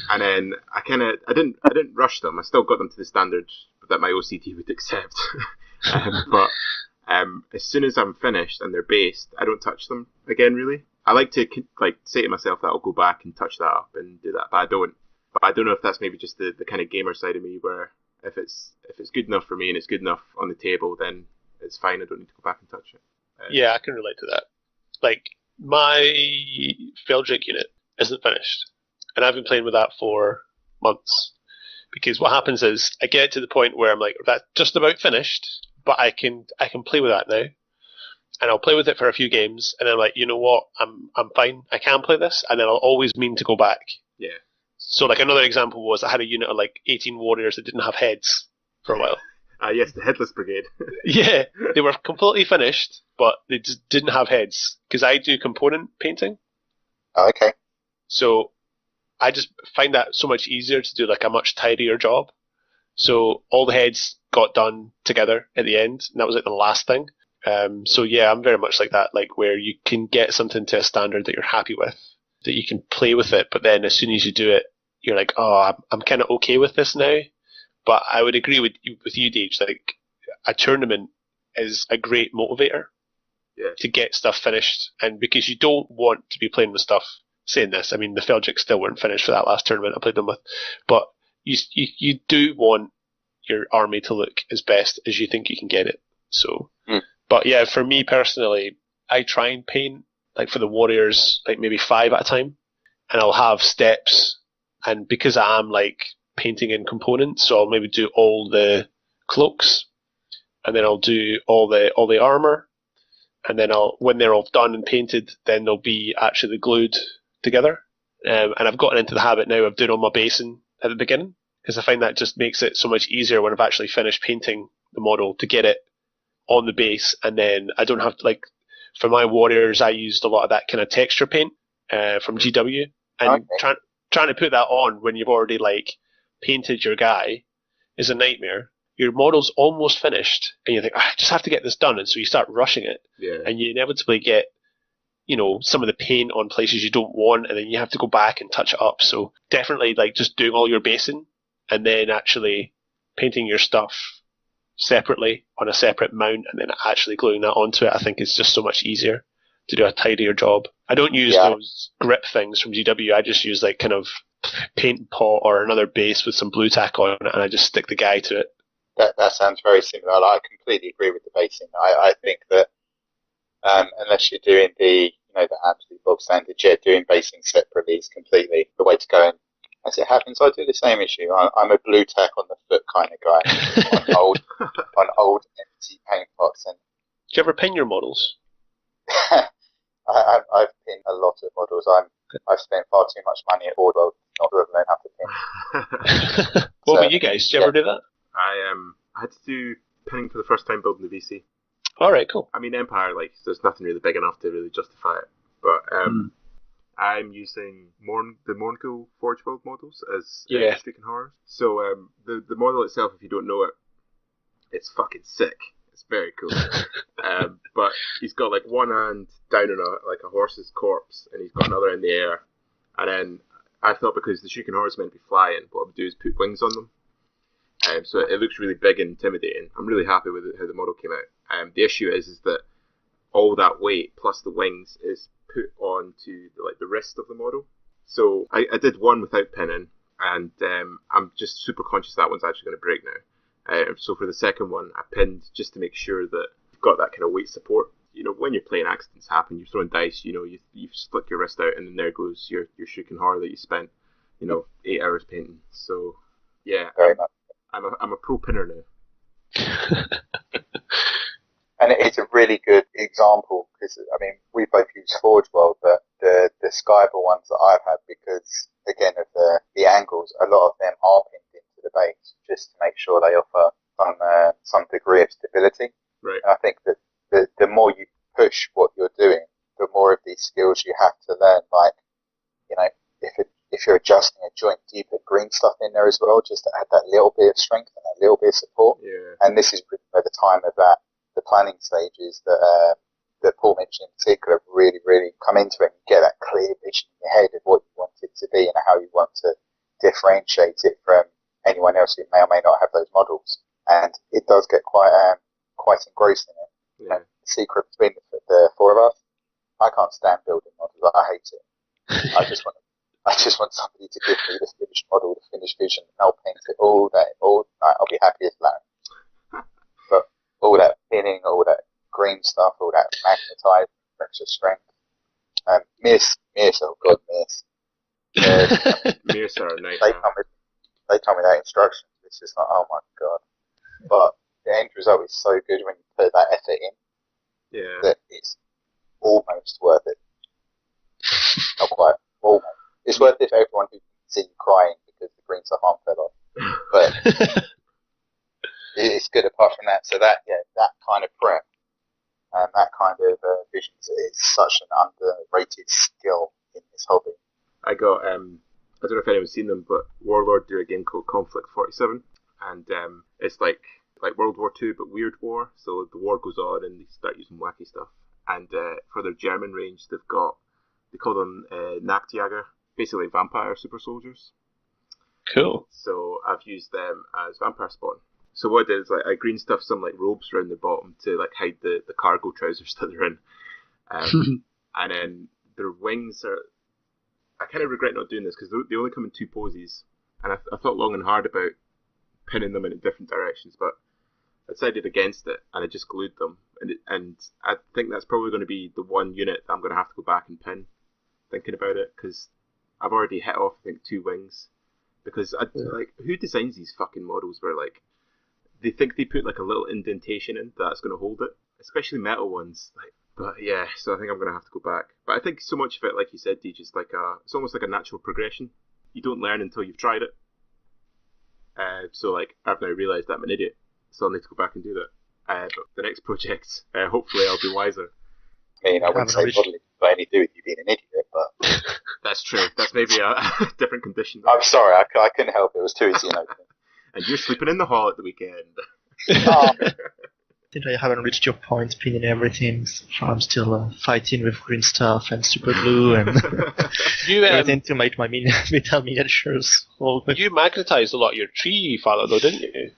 And then I didn't rush them. I still got them to the standard that my OCD would accept. But as soon as I'm finished and they're based, I don't touch them again. Really, I like to say to myself that I'll go back and touch that up and do that, but I don't. But I don't know if that's maybe just the kind of gamer side of me, where if it's good enough for me and it's good enough on the table, then it's fine. I don't need to go back and touch it. Yeah, I can relate to that. Like, my Feldrick unit isn't finished, and I've been playing with that for months. Because what happens is, I get to the point where I'm like, that's just about finished, but I can play with that now. And I'll play with it for a few games, and then I'm like, you know what, I'm fine, I can play this, and then I'll always mean to go back. Yeah. So, like, another example was I had a unit of, 18 warriors that didn't have heads for a while. Yes, the Headless Brigade. Yeah, they were completely finished, but they just didn't have heads, because I do component painting. Oh, okay. So I just find that so much easier to do a much tidier job. So all the heads got done together at the end, and that was the last thing. So yeah, I'm very much like that, where you can get something to a standard that you're happy with, that you can play with it, but then as soon as you do it, you're like, oh, I'm kind of okay with this now. But I would agree with you, Deej, a tournament is a great motivator to get stuff finished, and because you don't want to be playing with stuff. Saying this, I mean, the Feldrick still weren't finished for that last tournament I played them with, but you do want your army to look as best as you think you can get it. So, But yeah, for me personally, I try and paint for the warriors maybe 5 at a time, and I'll have steps And because I am like painting in components, so I'll maybe do all the cloaks, and then I'll do all the armor, and then when they're all done and painted, then they'll be actually glued together. And I've gotten into the habit now of doing all my basing at the beginning, because I find that just makes it so much easier when I've actually finished painting the model to get it on the base, and then I don't have to, like, for my warriors, I used a lot of that kind of texture paint from GW, and trying to put that on when you've already like painted your guy is a nightmare. Your model's almost finished, and you think, I just have to get this done, and so you start rushing it, and you inevitably get, some of the paint on places you don't want, and then you have to go back and touch it up. So definitely, like, just doing all your basing, and then actually painting your stuff separately on a separate mount, and then actually gluing that onto it, I think is just so much easier to do a tidier job. I don't use those grip things from GW. I just use like kind of paint pot or another base with some blue tack on it, and I just stick the guy to it. That sounds very similar. I completely agree with the basing. I think that unless you're doing the absolute bog standard, doing basing separately is completely the way to go. And as it happens, I do the same issue. I'm a blue tack on the foot kind of guy on old empty paint pots. And do you ever pin your models? I've pinned a lot of models. I've spent far too much money at Wardwell not to have learned how to pin. What about you guys? Did you ever do that? I had to do pinning for the first time building the VC. All right, cool. I mean, Empire, like, there's nothing really big enough to really justify it. But I'm using the Morngul Forge World models as Streak and Horror. So the model itself, if you don't know it, it's fucking sick. It's very cool. But he's got like one hand down on a horse's corpse, and he's got another in the air. And then I thought, because the Shrieking Horror is meant to be flying, what I would do is put wings on them. So it looks really big and intimidating. I'm really happy with how the model came out. The issue is that all that weight plus the wings is put onto the wrist of the model. So I did one without pinning, and I'm just super conscious that one's actually going to break now. So for the second one, I pinned just to make sure that you've got that kind of weight support. When you're playing, accidents happen. You're throwing dice. You flick your wrist out, and then there goes your Shrieking Horror that you spent 8 hours painting. So yeah, very much. I'm a pro pinner now. And it's a really good example, because I mean, we both use Forge World, but the Skyber ones that I've had, because again of the angles, a lot of them are pinned into the base just to make sure they offer some degree of stability. Right. And I think that the more you push what you're doing, the more of these skills you have to learn. Like, if you're adjusting a joint, do you put green stuff in there as well, just to add that little bit of strength and that little bit of support? Yeah. And this is by the time of the planning stages that Paul mentioned in particular, really, really come into it and get that clear vision in your head of what you want it to be and how you want to differentiate it from anyone else who may or may not have those models. And it does get quite engrossed in it. Yeah. And the secret between the four of us, I can't stand building models. I hate it. I just want somebody to give me the finished model, the finished vision, and I'll paint it all day, all night. I'll be happy as Larry. But all that pinning, all that green stuff, all that magnetized, extra strength. Miss, oh god, Miss. Miss are a nightmare. They tell me that instructions. It's just like, oh my god. But the end result is so good when you put that effort in. Yeah. That it's almost worth it. Not quite. Almost. It's worth it for everyone who can see you crying because the green stuff arm fell off. But it's good apart from that. So that kind of prep and that kind of vision is such an underrated skill in this hobby. I got, I don't know if anyone's seen them, but Warlord do a game called Conflict 47, and it's like World War II, but weird war. So the war goes on and they start using wacky stuff. And for their German range, they call them Nachtjäger, basically vampire super soldiers. Cool. So I've used them as vampire spawn. So what I did is I green stuffed some robes around the bottom to hide the cargo trousers that they're in. And then their wings are, I kind of regret not doing this because they only come in 2 poses. And I thought long and hard about pinning them in different directions, but I decided against it and I just glued them. And I think that's probably going to be the one unit that I'm going to have to go back and pin, thinking about it, because I've already hit off, I think, 2 wings. Because, like, who designs these fucking models where, like, they think they put, like, a little indentation in that's going to hold it? Especially metal ones. Like, but, yeah, so I think I'm going to have to go back. But I think so much of it, like you said, Deej, is like it's almost like a natural progression. You don't learn until you've tried it. So, like, I've now realised that I'm an idiot. So I'll need to go back and do that. But the next project, hopefully I'll be wiser. I mean, I wouldn't say modelling got anything to do with you being an idiot, but... That's true. That's maybe a different condition. I'm sorry, I couldn't help it. It was too easy an opening. And you're sleeping in the hall at the weekend. I think I haven't reached your point pinning everything, so I'm still fighting with green stuff and super glue and everything to make my metal miniatures hold. You magnetized a lot of your tree, Father, though, didn't you?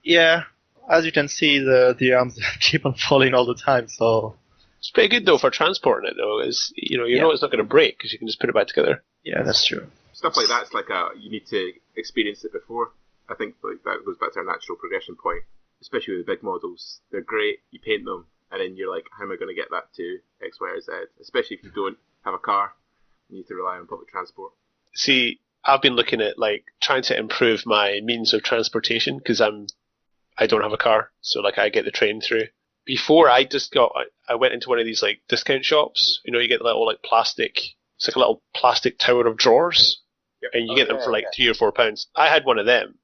Yeah, as you can see, the arms keep on falling all the time, so... It's pretty good, though, for transporting it, though. Is know it's not going to break, because you can just put it back together. Yeah, that's true. Stuff like that's like you need to experience it before. I think like that goes back to our natural progression point, especially with the big models. They're great, you paint them, and then you're like, how am I going to get that to X, Y, or Z? Especially if you don't have a car, you need to rely on public transport. See, I've been looking at like trying to improve my means of transportation, because I don't have a car, so like I get the train through. Before I went into one of these like discount shops. You get little like plastic. It's like a little plastic tower of drawers, and you get them for like £3 or £4. I had one of them,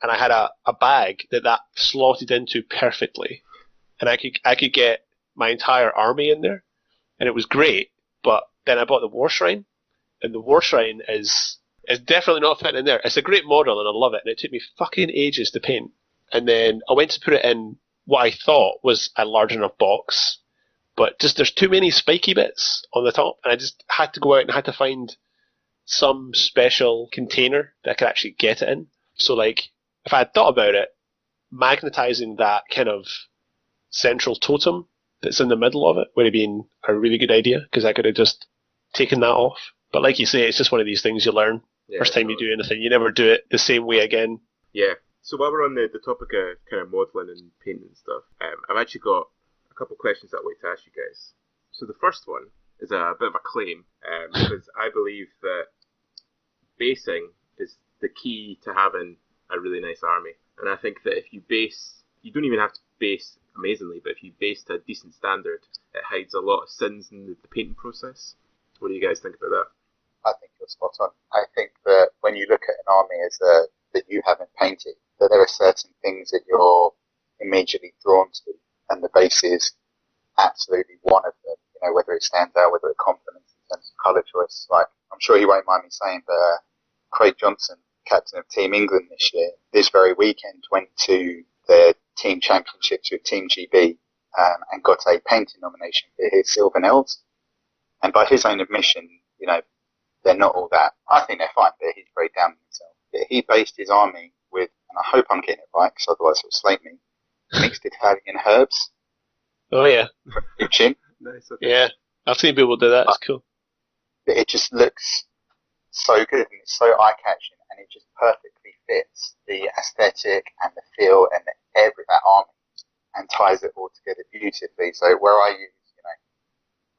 and I had a bag that slotted into perfectly, and I could get my entire army in there, and it was great. But then I bought the War Shrine, and the War Shrine is definitely not fitting in there. It's a great model, and I love it, and it took me fucking ages to paint. And then I went to put it in what I thought was a large enough box, but just there's too many spiky bits on the top, and I just had to go out and had to find some special container that I could actually get it in. So like, if I had thought about it, magnetizing that kind of central totem that's in the middle of it would have been a really good idea, because I could have just taken that off. But like you say, it's just one of these things you learn. First time you do anything, you never do it the same way again. Yeah. So while we're on the topic of kind of modelling and painting and stuff, I've actually got a couple of questions that I'd like to ask you guys. So the first one is a bit of a claim, because I believe that basing is the key to having a really nice army. And I think that if you don't even have to base amazingly, but if you base to a decent standard, it hides a lot of sins in the painting process. What do you guys think about that? I think you're spot on. I think that when you look at an army that you haven't painted, that there are certain things that you're immediately drawn to, and the base is absolutely one of them. Whether it stands out, whether it complements in terms of colour choice. Like, I'm sure he won't mind me saying, but Craig Johnson, captain of Team England this year, this very weekend went to the team championships with Team GB and got a painting nomination for his Sylvanelles. And by his own admission, they're not all that. I think they're fine, but he's very down on himself. But he based his army with, and I hope I'm getting it right, because otherwise it'll slate me, mixed Italian herbs. Oh, yeah. Chin. Nice, okay. Yeah, I've seen people do that. It's cool. But it just looks so good, and it's so eye-catching, and it just perfectly fits the aesthetic and the feel and that army, and ties it all together beautifully. So where I use,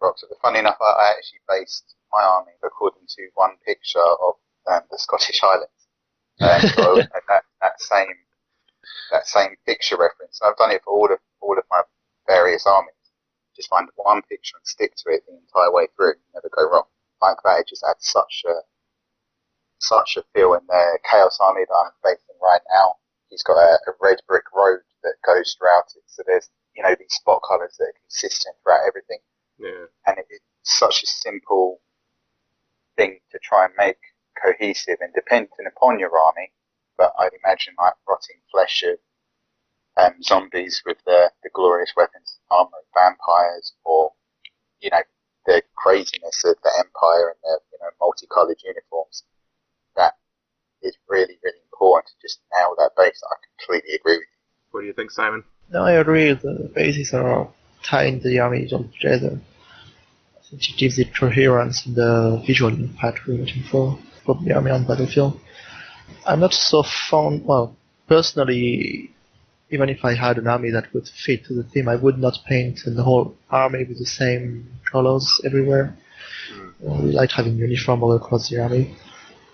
rocks. Funny enough, I actually based my army according to one picture of the Scottish Highlands. So that same picture reference. And I've done it for all of my various armies. Just find one picture and stick to it the entire way through. Never go wrong. Like that, it just adds such a feel. In the Chaos Army that I'm facing right now, he's got a red brick road that goes throughout it. So there's these spot colours that are consistent throughout everything. Yeah. And it's such a simple thing to try and make cohesive and dependent upon your army. But I'd imagine like rotting flesh of zombies with the glorious weapons, armor of vampires, or the craziness of the Empire and the multicolored uniforms. That is really, really important to just nail that base. I completely agree with you. What do you think, Simon? No, I agree. The bases are tying the armies all together. I think it gives it coherence in the visual impact we're looking for the army on battlefield. I'm not so fond. Well, personally, even if I had an army that would fit to the theme, I would not paint the whole army with the same colors everywhere. We like having uniform all across the army.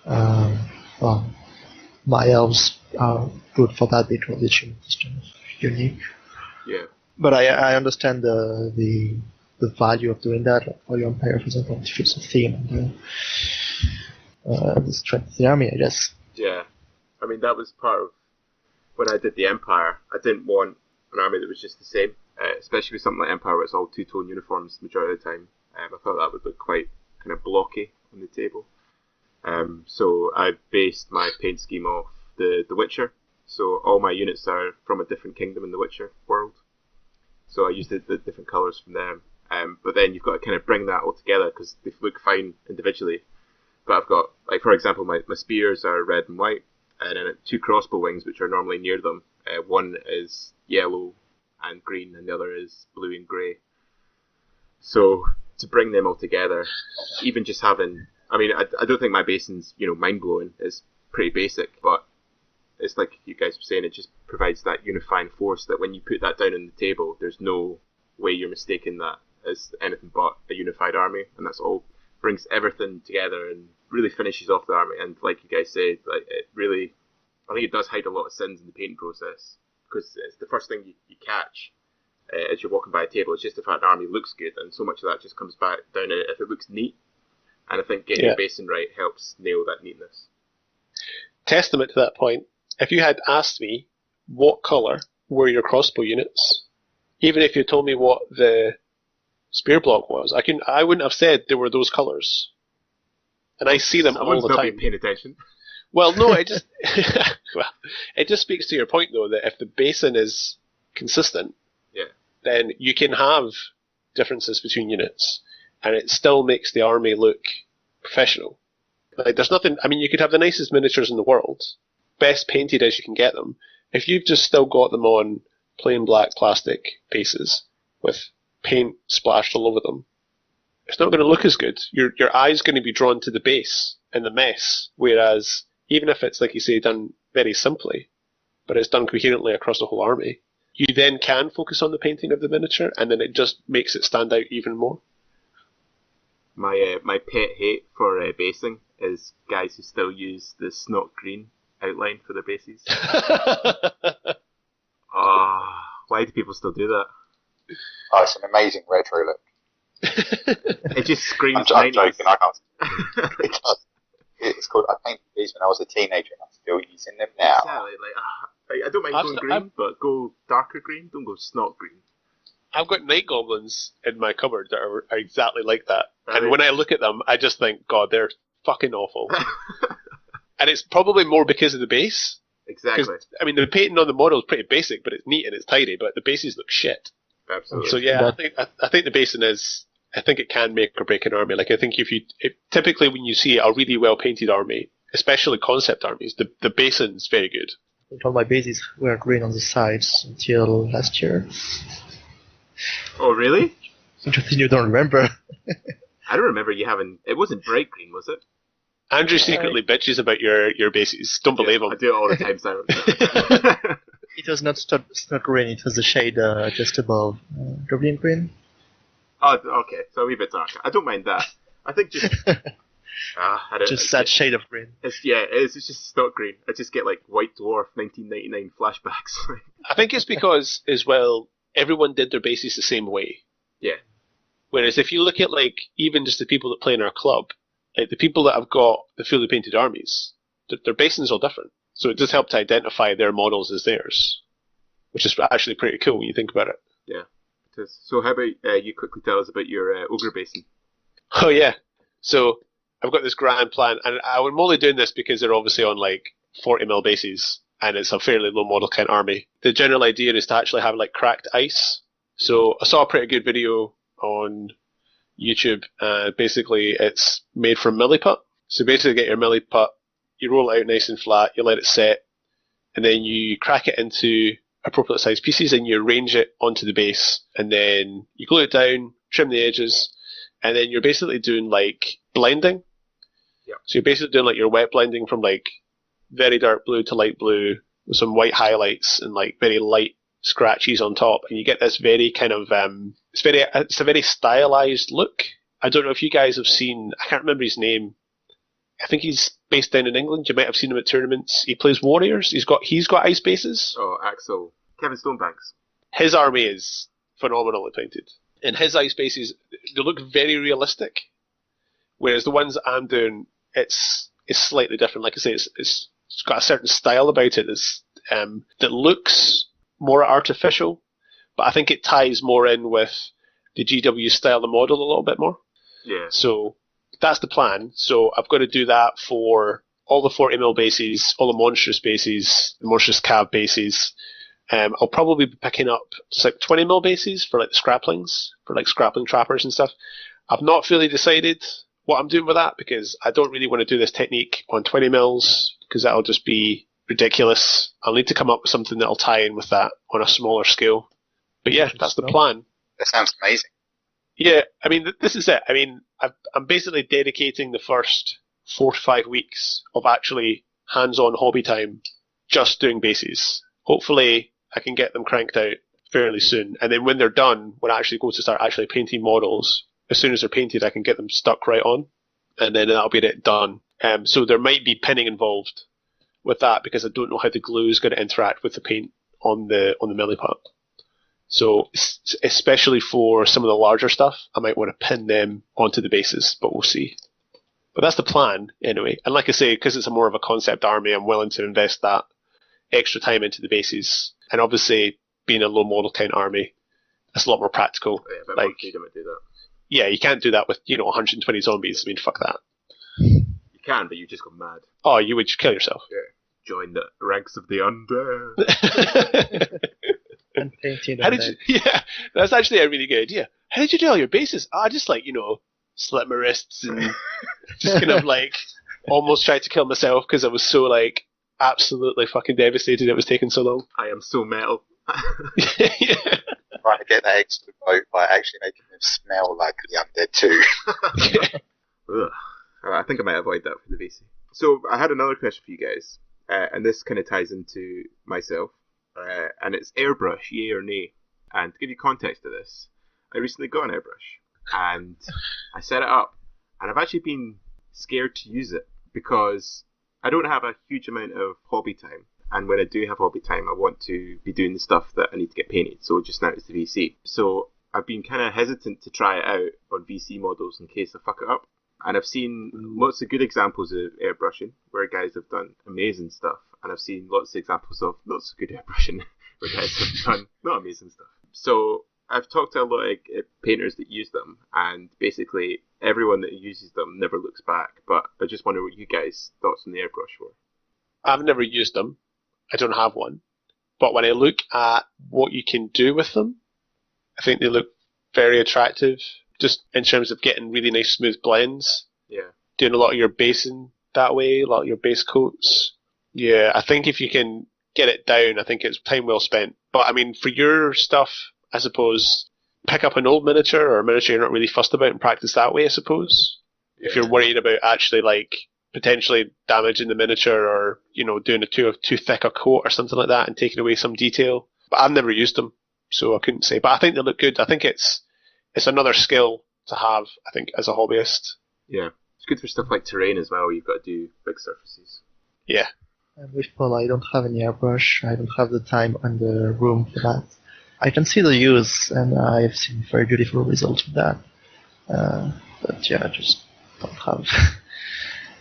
Well, my elves are good for that because each system is unique. Yeah. But I understand the value of doing that. Like for your Empire, for example, it fits the theme and the strength of the army, I guess. Yeah. I mean, that was part of when I did the Empire. I didn't want an army that was just the same, especially with something like Empire where it's all two-tone uniforms the majority of the time. I thought that would look quite kind of blocky on the table. So I based my paint scheme off the Witcher. So all my units are from a different kingdom in the Witcher world. So I used the different colours from them. But then you've got to kind of bring that all together because they look fine individually. But I've got, like for example, my spears are red and white, and then 2 crossbow wings which are normally near them. One is yellow and green, and the other is blue and grey. So to bring them all together, even just having, I mean, I don't think my basing's mind blowing. It's pretty basic, but it's like you guys were saying, it just provides that unifying force that when you put that down on the table, there's no way you're mistaking that as anything but a unified army, and that's all brings everything together and really finishes off the army. And like you guys said, like it really, I think it does hide a lot of sins in the painting process because it's the first thing you catch as you're walking by a table. It's just the fact the army looks good, and so much of that just comes back down to if it looks neat. And I think getting your basing right helps nail that neatness. Testament to that point, if you had asked me what colour were your crossbow units, even if you told me what the spear block was, I wouldn't have said they were those colours. And I see them all the time. Someone's not paying attention. Well, no, it just it just speaks to your point though that if the basing is consistent, then you can have differences between units, and it still makes the army look professional. Like there's nothing. I mean, you could have the nicest miniatures in the world, best painted as you can get them. If you've just still got them on plain black plastic bases with paint splashed all over them, it's not going to look as good. Your eye's going to be drawn to the base and the mess. Whereas even if it's, like you say, done very simply, but it's done coherently across the whole army, you then can focus on the painting of the miniature, and then it just makes it stand out even more. My pet hate for basing is guys who still use the snot green outline for their bases. Why do people still do that? Oh, it's an amazing retro look. It just screams. I'm joking. I can't. It does. It's called. I painted these when I was a teenager, and I'm still using them now. Exactly. I don't mind going green, but go darker green. Don't go snot green. I've got night goblins in my cupboard that are exactly like that. Right. And when I look at them, I just think, God, they're fucking awful. And it's probably more because of the base. Exactly. I mean, the painting on the model is pretty basic, but it's neat and it's tidy, but the bases look shit. Absolutely. So yeah, I think the basing is, I think it can make or break an army. Like I think typically when you see a really well painted army, especially concept armies, the basing's very good. All my bases were green on the sides until last year. Oh really? Interesting you don't remember. I don't remember you having. It wasn't bright green, was it? Andrew secretly bitches about your bases. Don't believe him. I do it all the time, Simon. It was not green, it was the shade just above Goblin green. Oh, okay, so a wee bit darker. I don't mind that. I think just... just that shade of green. It's just stock green. I just get like White Dwarf 1999 flashbacks. I think it's because, as well, everyone did their bases the same way. Yeah. Whereas if you look at like even just the people that play in our club, like the people that have got the fully painted armies, their basing's all different. So it does help to identify their models as theirs, which is actually pretty cool when you think about it. Yeah, it is. So how about you quickly tell us about your ogre basing? Oh yeah. So I've got this grand plan, and I'm only doing this because they're obviously on like 40mm bases, and it's a fairly low model kind of army. The general idea is to actually have like cracked ice. So I saw a pretty good video on YouTube. Basically, it's made from milliput. So basically, get your milliput, you roll it out nice and flat, you let it set, and then you crack it into appropriate sized pieces, and you arrange it onto the base, and then you glue it down, trim the edges, and then you're basically doing like blending. Yeah. So you're basically doing like your wet blending from like very dark blue to light blue with some white highlights and like very light scratches on top, and you get this very kind of it's a very stylized look, I don't know if you guys have seen, I can't remember his name. I think he's based down in England. You might have seen him at tournaments. He plays Warriors. He's got ice bases. Oh, Axel. Kevin Stonebanks. His army is phenomenally painted. And his ice bases, they look very realistic. Whereas the ones that I'm doing, it's slightly different. Like I say, it's got a certain style about it that looks more artificial, but I think it ties more in with the GW style of model a little bit more. Yeah. So that's the plan. So I've got to do that for all the 40mm bases, all the monstrous bases, the monstrous cab bases. I'll probably be picking up just like 20mm bases for like the scraplings, for like scrappling trappers and stuff. I've not fully decided what I'm doing with that because I don't really want to do this technique on 20mm because that'll just be ridiculous. I'll need to come up with something that'll tie in with that on a smaller scale. But yeah, that's the plan. That sounds amazing. Yeah, I mean, this is it. I mean, I'm basically dedicating the first 4 to 5 weeks of actually hands-on hobby time just doing bases. Hopefully, I can get them cranked out fairly soon. And then when they're done, when I actually go to start actually painting models, as soon as they're painted, I can get them stuck right on. And then that'll be it done. So there might be pinning involved with that because I don't know how the glue is going to interact with the paint on the milliput. So especially for some of the larger stuff, I might want to pin them onto the bases, but we'll see. But that's the plan anyway. And like I say, because it's more of a concept army, I'm willing to invest that extra time into the bases. And obviously, being a low model count army, it's a lot more practical. Yeah, but like, freedom to do that. Yeah, you can't do that with 120 zombies. I mean, fuck that. You can, but you just go mad. Oh, you would just kill yourself. Yeah. Join the ranks of the undead. And painting How did you, yeah, that's actually a really good idea. How did you do all your bases? I just slit my wrists and just kind of almost tried to kill myself because I was so absolutely fucking devastated it was taking so long. I am so metal. Yeah. Trying to get that extra vote by actually making them smell like the undead too. Ugh. I think I might avoid that for the VC. So I had another question for you guys, and this kind of ties into myself. And it's airbrush, yay or nay. And to give you context to this, I recently got an airbrush and I set it up, and I've actually been scared to use it because I don't have a huge amount of hobby time, and when I do have hobby time I want to be doing the stuff that I need to get painted, so just now it's the VC. So I've been kind of hesitant to try it out on VC models in case I fuck it up. And I've seen lots of good examples of airbrushing where guys have done amazing stuff. And I've seen lots of examples of not so good airbrushing where guys have done not amazing stuff. So I've talked to a lot of painters that use them, and basically everyone that uses them never looks back. But I just wonder what you guys' thoughts on the airbrush were. I've never used them. I don't have one. But when I look at what you can do with them, I think they look very attractive. Just in terms of getting really nice smooth blends. Yeah. Doing a lot of your basing that way, a lot of your base coats. Yeah, I think if you can get it down, I think it's time well spent. But I mean, for your stuff, I suppose, pick up an old miniature or a miniature you're not really fussed about and practice that way, I suppose. Yeah. If you're worried about actually potentially damaging the miniature or, doing too thick a coat or something like that and taking away some detail. But I've never used them, so I couldn't say. But I think they look good. I think it's another skill to have, I think, as a hobbyist. Yeah. It's good for stuff like terrain as well. You've got to do big surfaces. Yeah. And with Paul, I don't have any airbrush. I don't have the time and the room for that. I can see the use, and I've seen very beautiful results with that. But yeah, I just don't have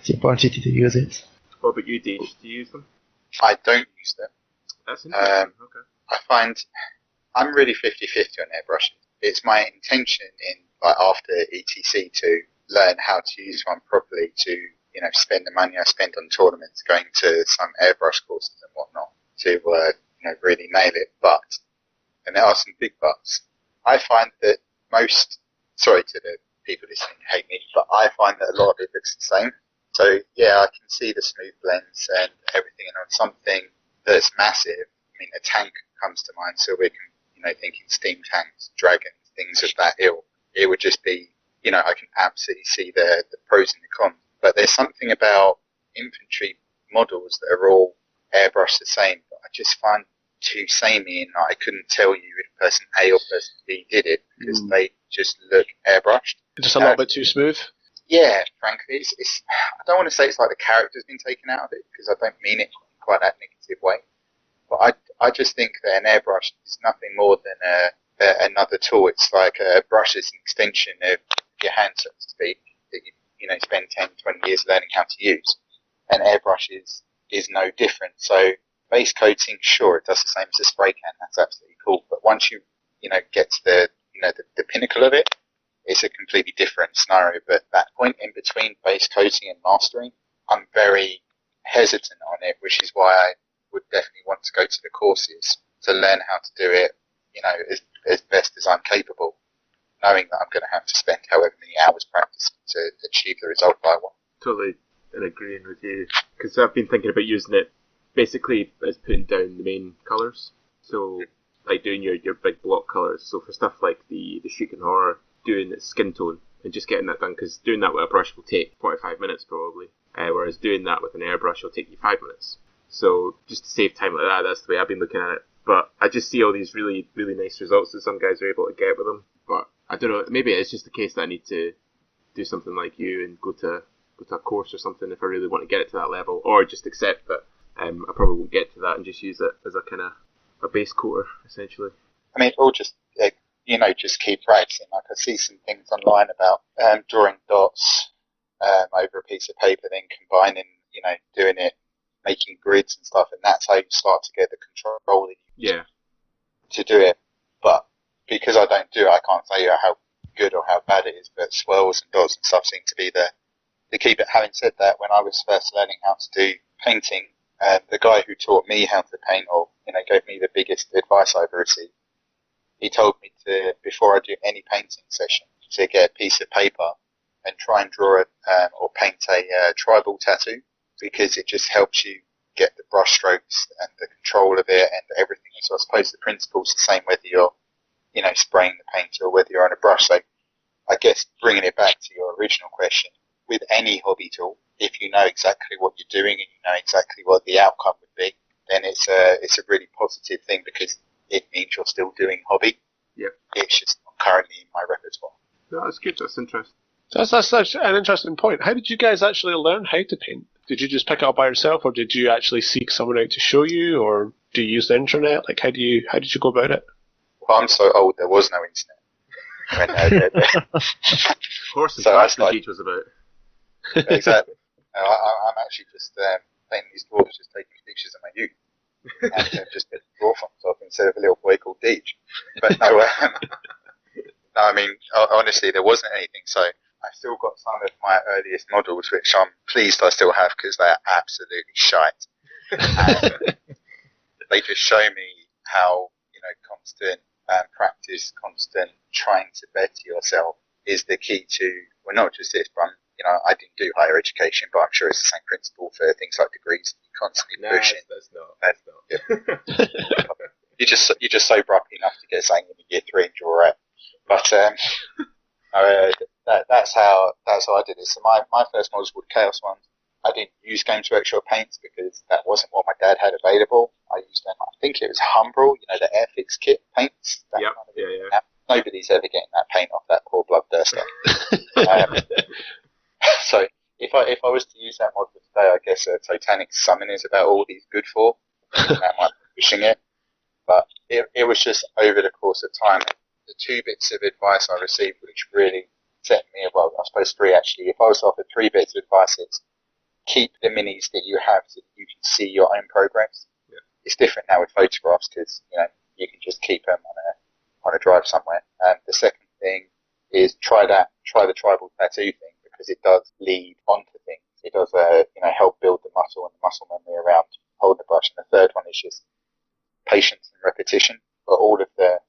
the opportunity to use it. What about you, Deej? Do you use them? I don't use them. That's interesting. Okay. I find I'm really 50-50 on airbrushes. It's my intention after ETC to learn how to use one properly, to spend the money I spend on tournaments, going to some airbrush courses and whatnot to really nail it. But, and there are some big buts, I find that sorry to the people listening who hate me, but I find that a lot of it looks the same. So yeah, I can see the smooth blends and everything, and on something that's massive, I mean, a tank comes to mind, so we can thinking steam tanks, dragons, things of that ilk. It would just be, I can absolutely see the pros and the cons. But there's something about infantry models that are all airbrushed the same that I just find too samey, and I couldn't tell you if person A or person B did it because they just look airbrushed. Just a little bit too smooth? Yeah, frankly. It's I don't want to say it's like the character's been taken out of it, because I don't mean it in quite that negative way. But I just think that an airbrush is nothing more than another tool. It's like a brush is an extension of your hand, so to speak, that you spend 10, 20 years learning how to use. And airbrush is no different. So base coating, sure, it does the same as a spray can. That's absolutely cool. But once you get to the pinnacle of it, it's a completely different scenario. But that point in between base coating and mastering, I'm very hesitant on it, which is why I would definitely want to go to the courses to learn how to do it, as best as I'm capable, knowing that I'm going to have to spend however many hours practicing to achieve the result I want. Totally agreeing with you, because I've been thinking about using it basically as putting down the main colours. So, like doing your big block colours. So for stuff like the Shriek and Horror, doing the skin tone and just getting that done, because doing that with a brush will take 45 minutes probably, whereas doing that with an airbrush will take you 5 minutes. So just to save time like that, that's the way I've been looking at it. But I just see all these really, really nice results that some guys are able to get with them. But I don't know, maybe it's just the case that I need to do something like you and go to a course or something if I really want to get it to that level, or just accept that I probably won't get to that and just use it as a kind of a base coater, essentially. I mean, or just just keep practicing. Like I see some things online about drawing dots over a piece of paper, then combining, doing it, making grids and stuff, and that's how you start to get the control that you need to do it. But because I don't do it, I can't tell you how good or how bad it is. But swirls and dots and stuff seem to be the key. But having said that, when I was first learning how to do painting, the guy who taught me how to paint, or gave me the biggest advice I ever received, he told me to, before I do any painting session, to get a piece of paper and try and draw or paint a tribal tattoo, because it just helps you get the brush strokes and the control of it and everything. So I suppose the principle's the same whether you're, spraying the paint or whether you're on a brush. So I guess bringing it back to your original question, with any hobby tool, if you know exactly what you're doing and you know exactly what the outcome would be, then it's a really positive thing, because it means you're still doing hobby. Yeah. It's just not currently in my repertoire. No, that's good. That's interesting. That's an interesting point. How did you guys actually learn how to paint? Did you just pick it up by yourself, or did you actually seek someone out to show you, or do you use the internet? Like, how did you go about it? Well, I'm so old, there was no internet. Of course, so that's what Deej was about. Exactly. I'm actually just painting these dwarves, just taking pictures of my youth, and just a dwarf on top instead of a little boy called Deej. But no, I mean, honestly, there wasn't anything. So I've still got some of my earliest models, which I'm pleased I still have, because they're absolutely shite. And they just show me how constant practice, constant trying to better yourself is the key to, well, not just this, but I didn't do higher education, but I'm sure it's the same principle for things like degrees. You constantly push it. That's not. You're just sober up enough to get something in year 3 and you're all right. But that's how I did it. So my first models were Chaos ones. I didn't use Games Workshop paints because that wasn't what my dad had available. I used them. I think it was Humbrol, the Airfix kit paints. Yep. Yeah. Nobody's ever getting that paint off that poor bloodthirster. So if I was to use that mod for today, I guess a Totanic Summon is about all he's good for. That might be pushing it. But it was just over the course of time, the 2 bits of advice I received, which really set me, well, I suppose 3 actually. If I was offered 3 bits of advice, it's keep the minis that you have so that you can see your own progress. Yeah. It's different now with photographs, because you can just keep them on a drive somewhere. The second thing is try the tribal tattoo thing, because it does lead onto things. It does help build the muscle and the muscle memory around holding the brush. And the third one is just patience and repetition. For all of the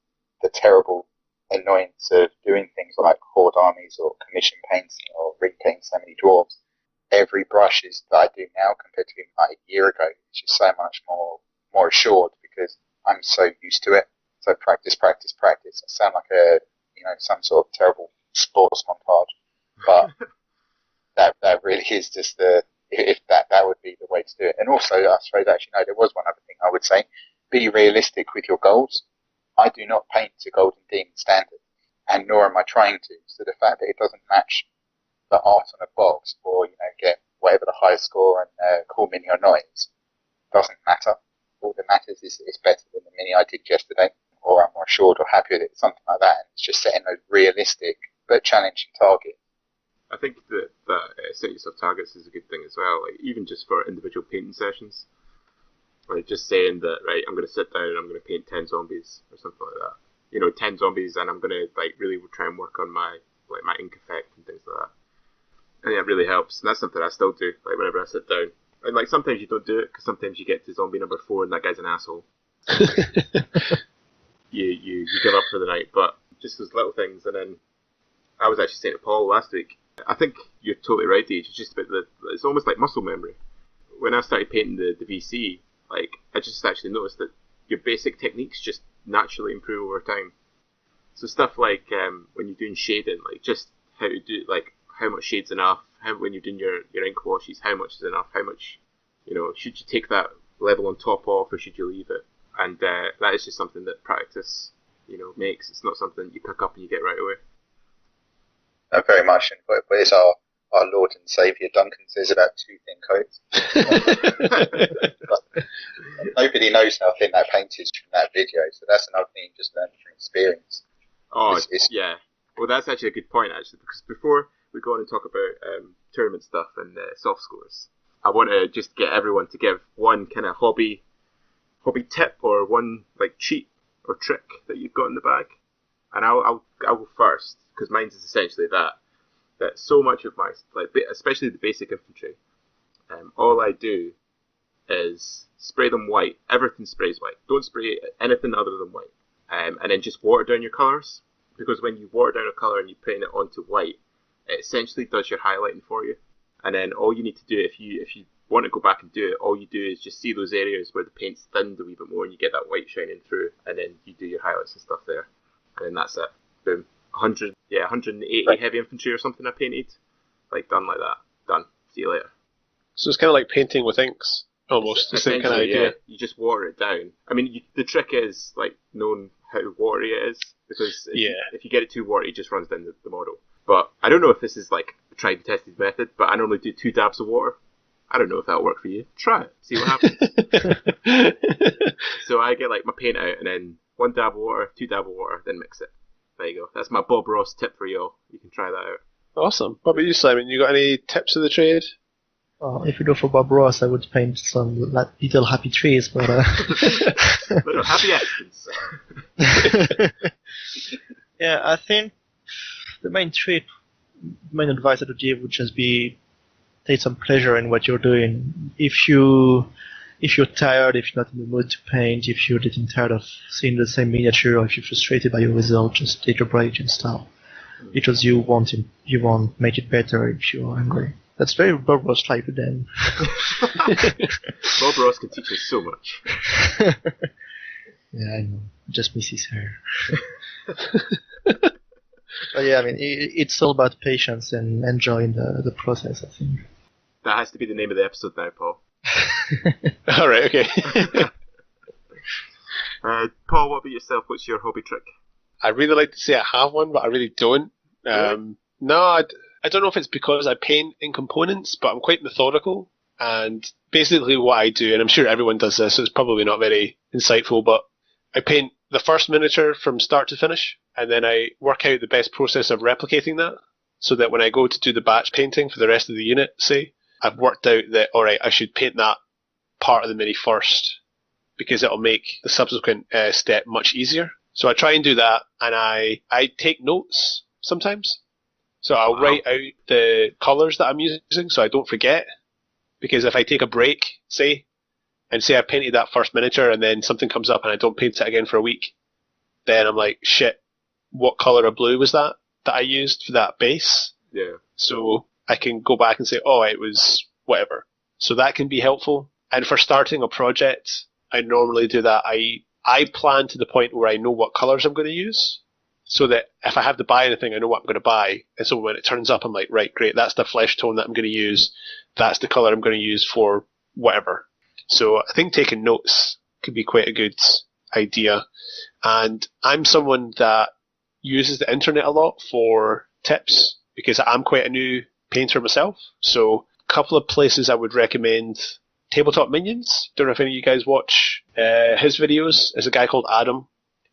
terrible annoyance of doing things like horde armies or commission painting or repainting so many dwarves, every brush that I do now compared to like a year ago is just so much more assured, because I'm so used to it. So practice. I sound like some sort of terrible sports montage, but that really is just if that would be the way to do it. And also, I suppose actually no, there was one other thing I would say: be realistic with your goals. I do not paint to Golden Demon standard. and nor am I trying to. So the fact that it doesn't match the art on a box, or get whatever the high score and call mini or not doesn't matter. All that matters is it's better than the mini I did yesterday, or I'm more assured or happy with it, something like that. And it's just setting those realistic but challenging targets. I think that setting yourself targets is a good thing as well. Like even just for individual painting sessions, like just saying that, right, I'm going to sit down and I'm going to paint 10 zombies or something like that. 10 zombies, and I'm going to really try and work on my ink effect and things like that. And it really helps, and that's something I still do. Like whenever I sit down, and sometimes you don't do it because sometimes you get to zombie number 4 and that guy's an asshole. you give up for the night, but just those little things. And then I was actually saying to Paul last week, I think you're totally right, Deej. It's just about it's almost like muscle memory. When I started painting the VC, I just actually noticed that your basic techniques just naturally improve over time. So stuff like when you're doing shading, just how to do, how much shade's enough, when you're doing your ink washes, how much is enough, how much, should you take that level on top off or should you leave it? And that is just something that practice, makes. It's not something you pick up and you get right away. No, very much. And but it's our Lord and Saviour Duncan says about 2 thin coats. Nobody knows how thin that paint is from that video, so that's another thing you just learn from experience. Oh, yeah. Well, that's actually a good point, actually, because before we go on and talk about tournament stuff and soft scores, I want to just get everyone to give one kind of hobby tip or one cheat or trick that you've got in the bag. And I'll go first, because mine is essentially that so much of my, especially the basic infantry, all I do is spray them white. Everything sprays white. Don't spray anything other than white. And then just water down your colours, because when you water down a colour and you're putting it onto white, it essentially does your highlighting for you. And then all you need to do, if you want to go back and do it, all you do is just see those areas where the paint's thinned a wee bit more and you get that white shining through, and then you do your highlights and stuff there. And then that's it. Boom. 180 heavy infantry or something I painted. Done like that. Done. See you later. So it's kind of like painting with inks, almost. The same kind of idea. Yeah, you just water it down. I mean, the trick is, knowing how watery it is, because if you get it too watery, it just runs down the model. But I don't know if this is, a tried and tested method, but I normally do 2 dabs of water. I don't know if that'll work for you. Try it. See what happens. So I get, my paint out, and then 1 dab of water, 2 dab of water, then mix it. There you go. That's my Bob Ross tip for y'all. You can try that out. Awesome. What about you, Simon? You got any tips of the trade? If you go for Bob Ross, I would paint some little happy trees, but little happy accidents. Yeah, I think the main advice I would give would just be take some pleasure in what you're doing. If you're tired, if you're not in the mood to paint, if you're getting tired of seeing the same miniature, or if you're frustrated by your result, just take a break and stop. Because you won't make it better if you're angry. That's very Bob Ross type then. Bob Ross can teach us so much. Yeah, I know. Just miss his hair. But yeah, I mean, it's all about patience and enjoying the process, I think. That has to be the name of the episode now, Paul. Alright, okay. Paul, what about yourself? What's your hobby trick? I really like to say I have one, but I really don't. Really? No, I don't know if it's because I paint in components, but I'm quite methodical. And basically what I do, and I'm sure everyone does this, so it's probably not very insightful, but I paint the first miniature from start to finish, and then I work out the best process of replicating that, so that when I go to do the batch painting for the rest of the unit, say, I've worked out that, alright, I should paint that part of the mini first, because it'll make the subsequent step much easier. So I try and do that, and I take notes sometimes. So I'll write out the colours that I'm using so I don't forget, because if I take a break, say, and say I painted that first miniature and then something comes up and I don't paint it again for a week, then I'm like, shit, what colour of blue was that I used for that base? Yeah. So I can go back and say, oh, it was whatever. So that can be helpful. And for starting a project, I normally do that. I plan to the point where I know what colours I'm going to use, so that if I have to buy anything, I know what I'm going to buy. And so when it turns up, I'm like, right, great, that's the flesh tone that I'm going to use. That's the colour I'm going to use for whatever. So I think taking notes could be quite a good idea. And I'm someone that uses the internet a lot for tips, because I'm quite a new painter myself. So a couple of places I would recommend: Tabletop Minions. Don't know if any of you guys watch his videos. There's a guy called Adam.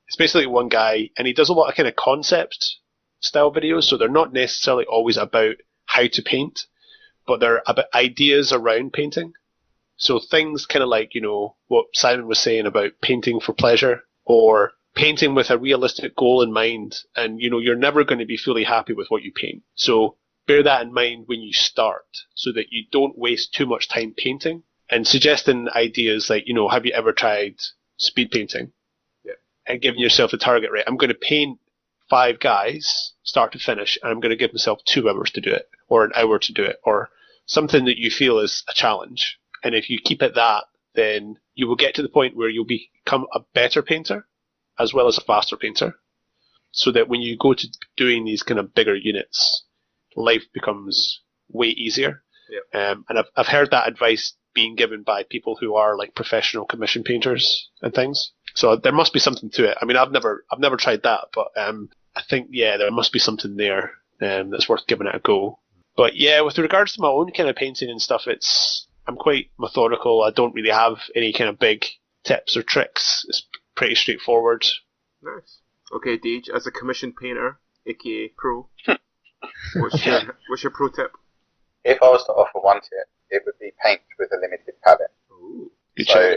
It's basically one guy, and he does a lot of kind of concept style videos, so they're not necessarily always about how to paint, but they're about ideas around painting. So things kind of like, what Simon was saying about painting for pleasure, or painting with a realistic goal in mind, and you're never going to be fully happy with what you paint. So bear that in mind when you start, so that you don't waste too much time painting. And suggesting ideas like, have you ever tried speed painting? Yeah. And giving yourself a target, right? I'm going to paint 5 guys, start to finish, and I'm going to give myself 2 hours to do it, or an hour to do it, or something that you feel is a challenge. And if you keep it that, then you will get to the point where you'll become a better painter, as well as a faster painter, so that when you go to doing these kind of bigger units, life becomes way easier. Yeah. And I've heard that advice being given by people who are like professional commission painters and things. So there must be something to it. I mean, I've never tried that, but I think there must be something there that's worth giving it a go. But yeah, with regards to my own kind of painting and stuff, I'm quite methodical. I don't really have any kind of big tips or tricks. It's pretty straightforward. Nice. Okay, Deej, as a commission painter, aka pro, what's your pro tip? If I was to offer one tip, it would be paint with a limited palette. Ooh. So,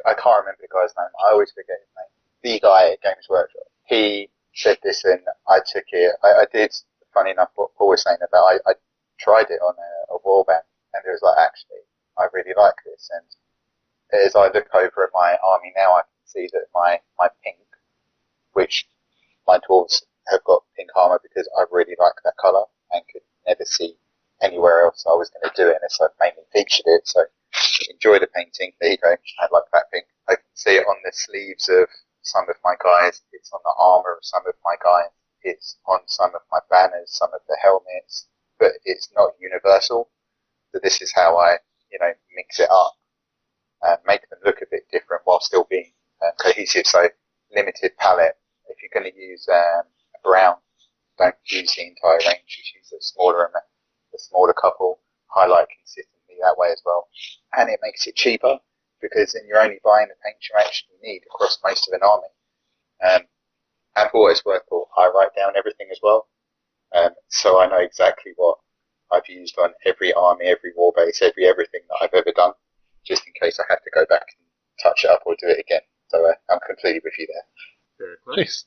I can't remember the guy's name. I always forget his name. The guy at Games Workshop. He said this, and I took it. I did, funny enough, what Paul was saying about, I tried it on a warband, and it was like, actually, I really like this. And as I look over at my army now, I can see that my pink, which my dwarves have got pink armor because I really like that colour and could never see anywhere else I was going to do it, unless I've mainly featured it. So enjoy the painting. There you go. I like that pink. I can see it on the sleeves of some of my guys. It's on the armor of some of my guys. It's on some of my banners, some of the helmets, but it's not universal. So this is how I, mix it up and make them look a bit different while still being cohesive. So limited palette. If you're going to use a brown, don't use the entire range. Just use a smaller couple. Highlight consistently that way as well. And it makes it cheaper because then you're only buying the paint you actually need across most of an army. And for what it's worth, I write down everything as well. So I know exactly what I've used on every army, every war base, everything that I've ever done, just in case I have to go back and touch it up or do it again. So I'm completely with you there. Very nice.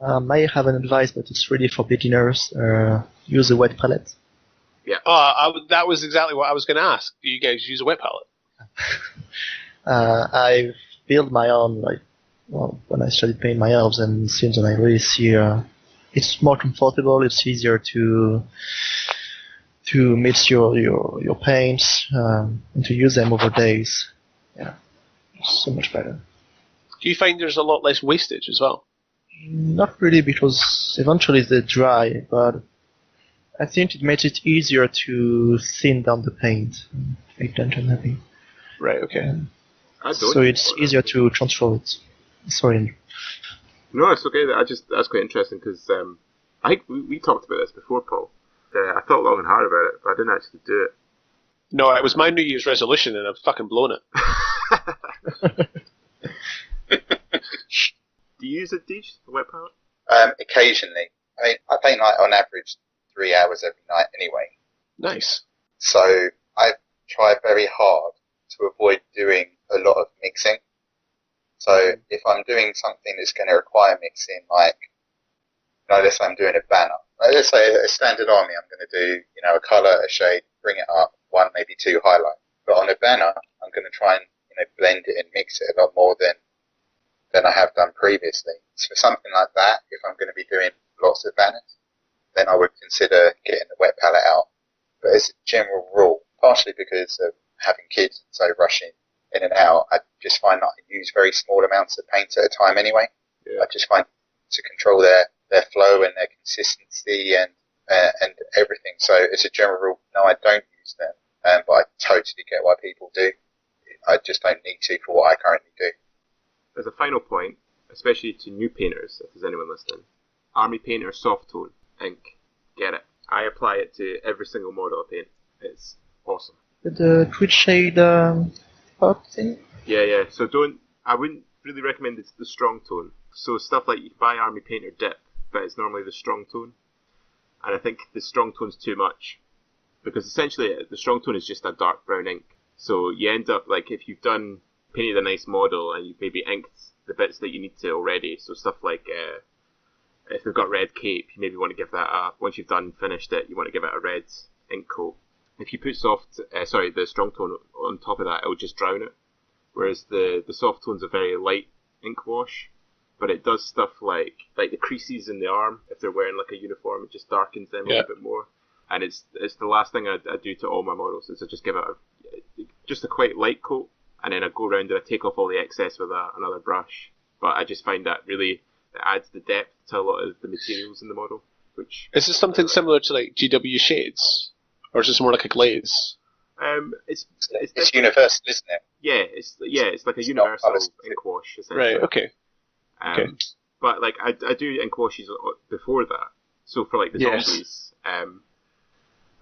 I have an advice, but it's really for beginners. Use a wet palette. Yeah. That was exactly what I was going to ask. Do you guys use a wet palette? I built my own, when I started painting my elves, and since then I really see it's more comfortable. It's easier to mix your paints and to use them over days. Yeah, it's so much better. Do you find there's a lot less wastage as well? Not really, because eventually they dry, but I think it makes it easier to thin down the paint, make it heavy. Right, okay. So it's easier to transfer it. Sorry. No, it's okay. That's quite interesting because I think we talked about this before, Paul. I thought long and hard about it, but I didn't actually do it. No, it was my New Year's resolution, and I've fucking blown it. Do you use a Deej, a wet palette? Occasionally. I mean, I paint on average 3 hours every night anyway. Nice. So I try very hard to avoid doing a lot of mixing. So if I'm doing something that's going to require mixing, like, let's say I'm doing a banner. Let's say a standard army, I'm going to do, a colour, a shade, bring it up, 1, maybe 2 highlight. But on a banner, I'm going to try and, blend it and mix it a lot more than I have done previously. So for something like that, if I'm going to be doing lots of banners, then I would consider getting the wet palette out. But as a general rule, partially because of having kids and so rushing in and out, I just find that I use very small amounts of paint at a time anyway. Yeah. I just find to control their flow and their consistency and everything. So as a general rule, no, I don't use them, but I totally get why people do. I just don't need to for what I currently do. As a final point, especially to new painters, if there's anyone listening, Army Painter Soft Tone ink. Get it. I apply it to every single model I paint. It's awesome. The twitch shade pot thing? Yeah. So I wouldn't really recommend it's the strong tone. So stuff like you buy Army Painter Dip, but it's normally the strong tone. And I think the strong tone's too much. Because essentially the strong tone is just a dark brown ink. So you end up, like, if you've painted a nice model and you've maybe inked the bits that you need to already, so stuff like if they've got red cape, you maybe want to give that once you've finished it, you want to give it a red ink coat. If you put the strong tone on top of that, it'll just drown it. Whereas the soft tone's a very light ink wash, but it does stuff like the creases in the arm, if they're wearing like a uniform, it just darkens them a little bit more. And it's the last thing I do to all my models, is I just give it just a quite light coat, and then I go around and I take off all the excess with another brush. But I just find that really it adds the depth to a lot of the materials in the model. Is this something similar to like GW shades, or is this more like a glaze? It's universal, isn't it? Yeah, it's like a universal ink wash, essentially. Right. Okay. But like I do ink washes before that. So for like the zombies,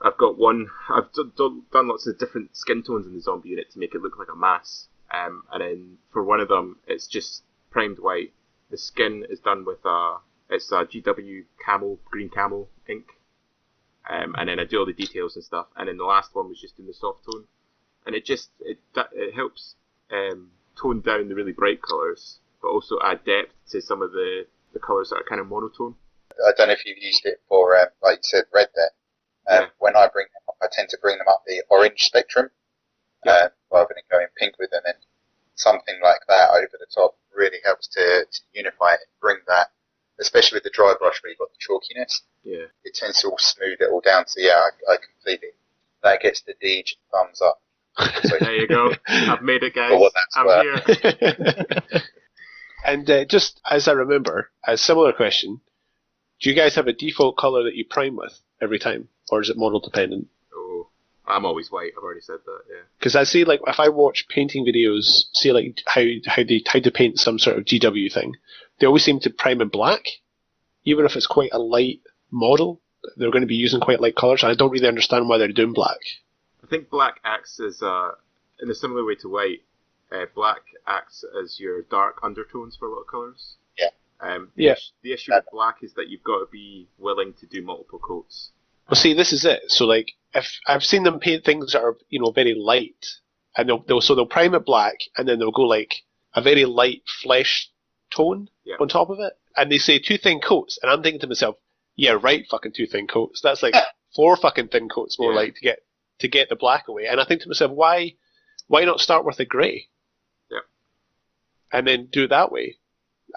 I've got one. I've done lots of different skin tones in the zombie unit to make it look like a mass. And then for one of them, it's just primed white. The skin is done with it's a GW green camel ink. And then I do all the details and stuff. And then the last one was just in the soft tone. And it helps tone down the really bright colours, but also add depth to some of the colours that are kind of monotone. I don't know if you've used it for, like you said, red there. When I bring them up, I tend to bring them up the orange spectrum, rather than going pink with them. And something like that over the top really helps to unify it and bring that, especially with the dry brush where you've got the chalkiness. Yeah. It tends to all smooth it all down. So I completely, that gets the Deej thumbs up. So, there you go. I've made it, guys. I'm here. And just as I remember, a similar question, do you guys have a default colour that you prime with every time? Or is it model dependent? Oh, I'm always white. I've already said that, yeah. Because I see, like, if I watch painting videos, see, like, how to paint some sort of GW thing, they always seem to prime in black. Even if it's quite a light model, they're going to be using quite light colours. I don't really understand why they're doing black. I think black acts as, in a similar way to white, black acts as your dark undertones for a lot of colours. Yeah. The issue with black is that you've got to be willing to do multiple coats. Well, see, this is it. So, like, if I've seen them paint things that are, very light, and they'll prime it black, and then they'll go like a very light flesh tone on top of it, and they say 2 thin coats, and I'm thinking to myself, yeah, right, fucking 2 thin coats. That's like 4 fucking thin coats more like to get the black away. And I think to myself, why not start with a grey? Yeah. And then do it that way.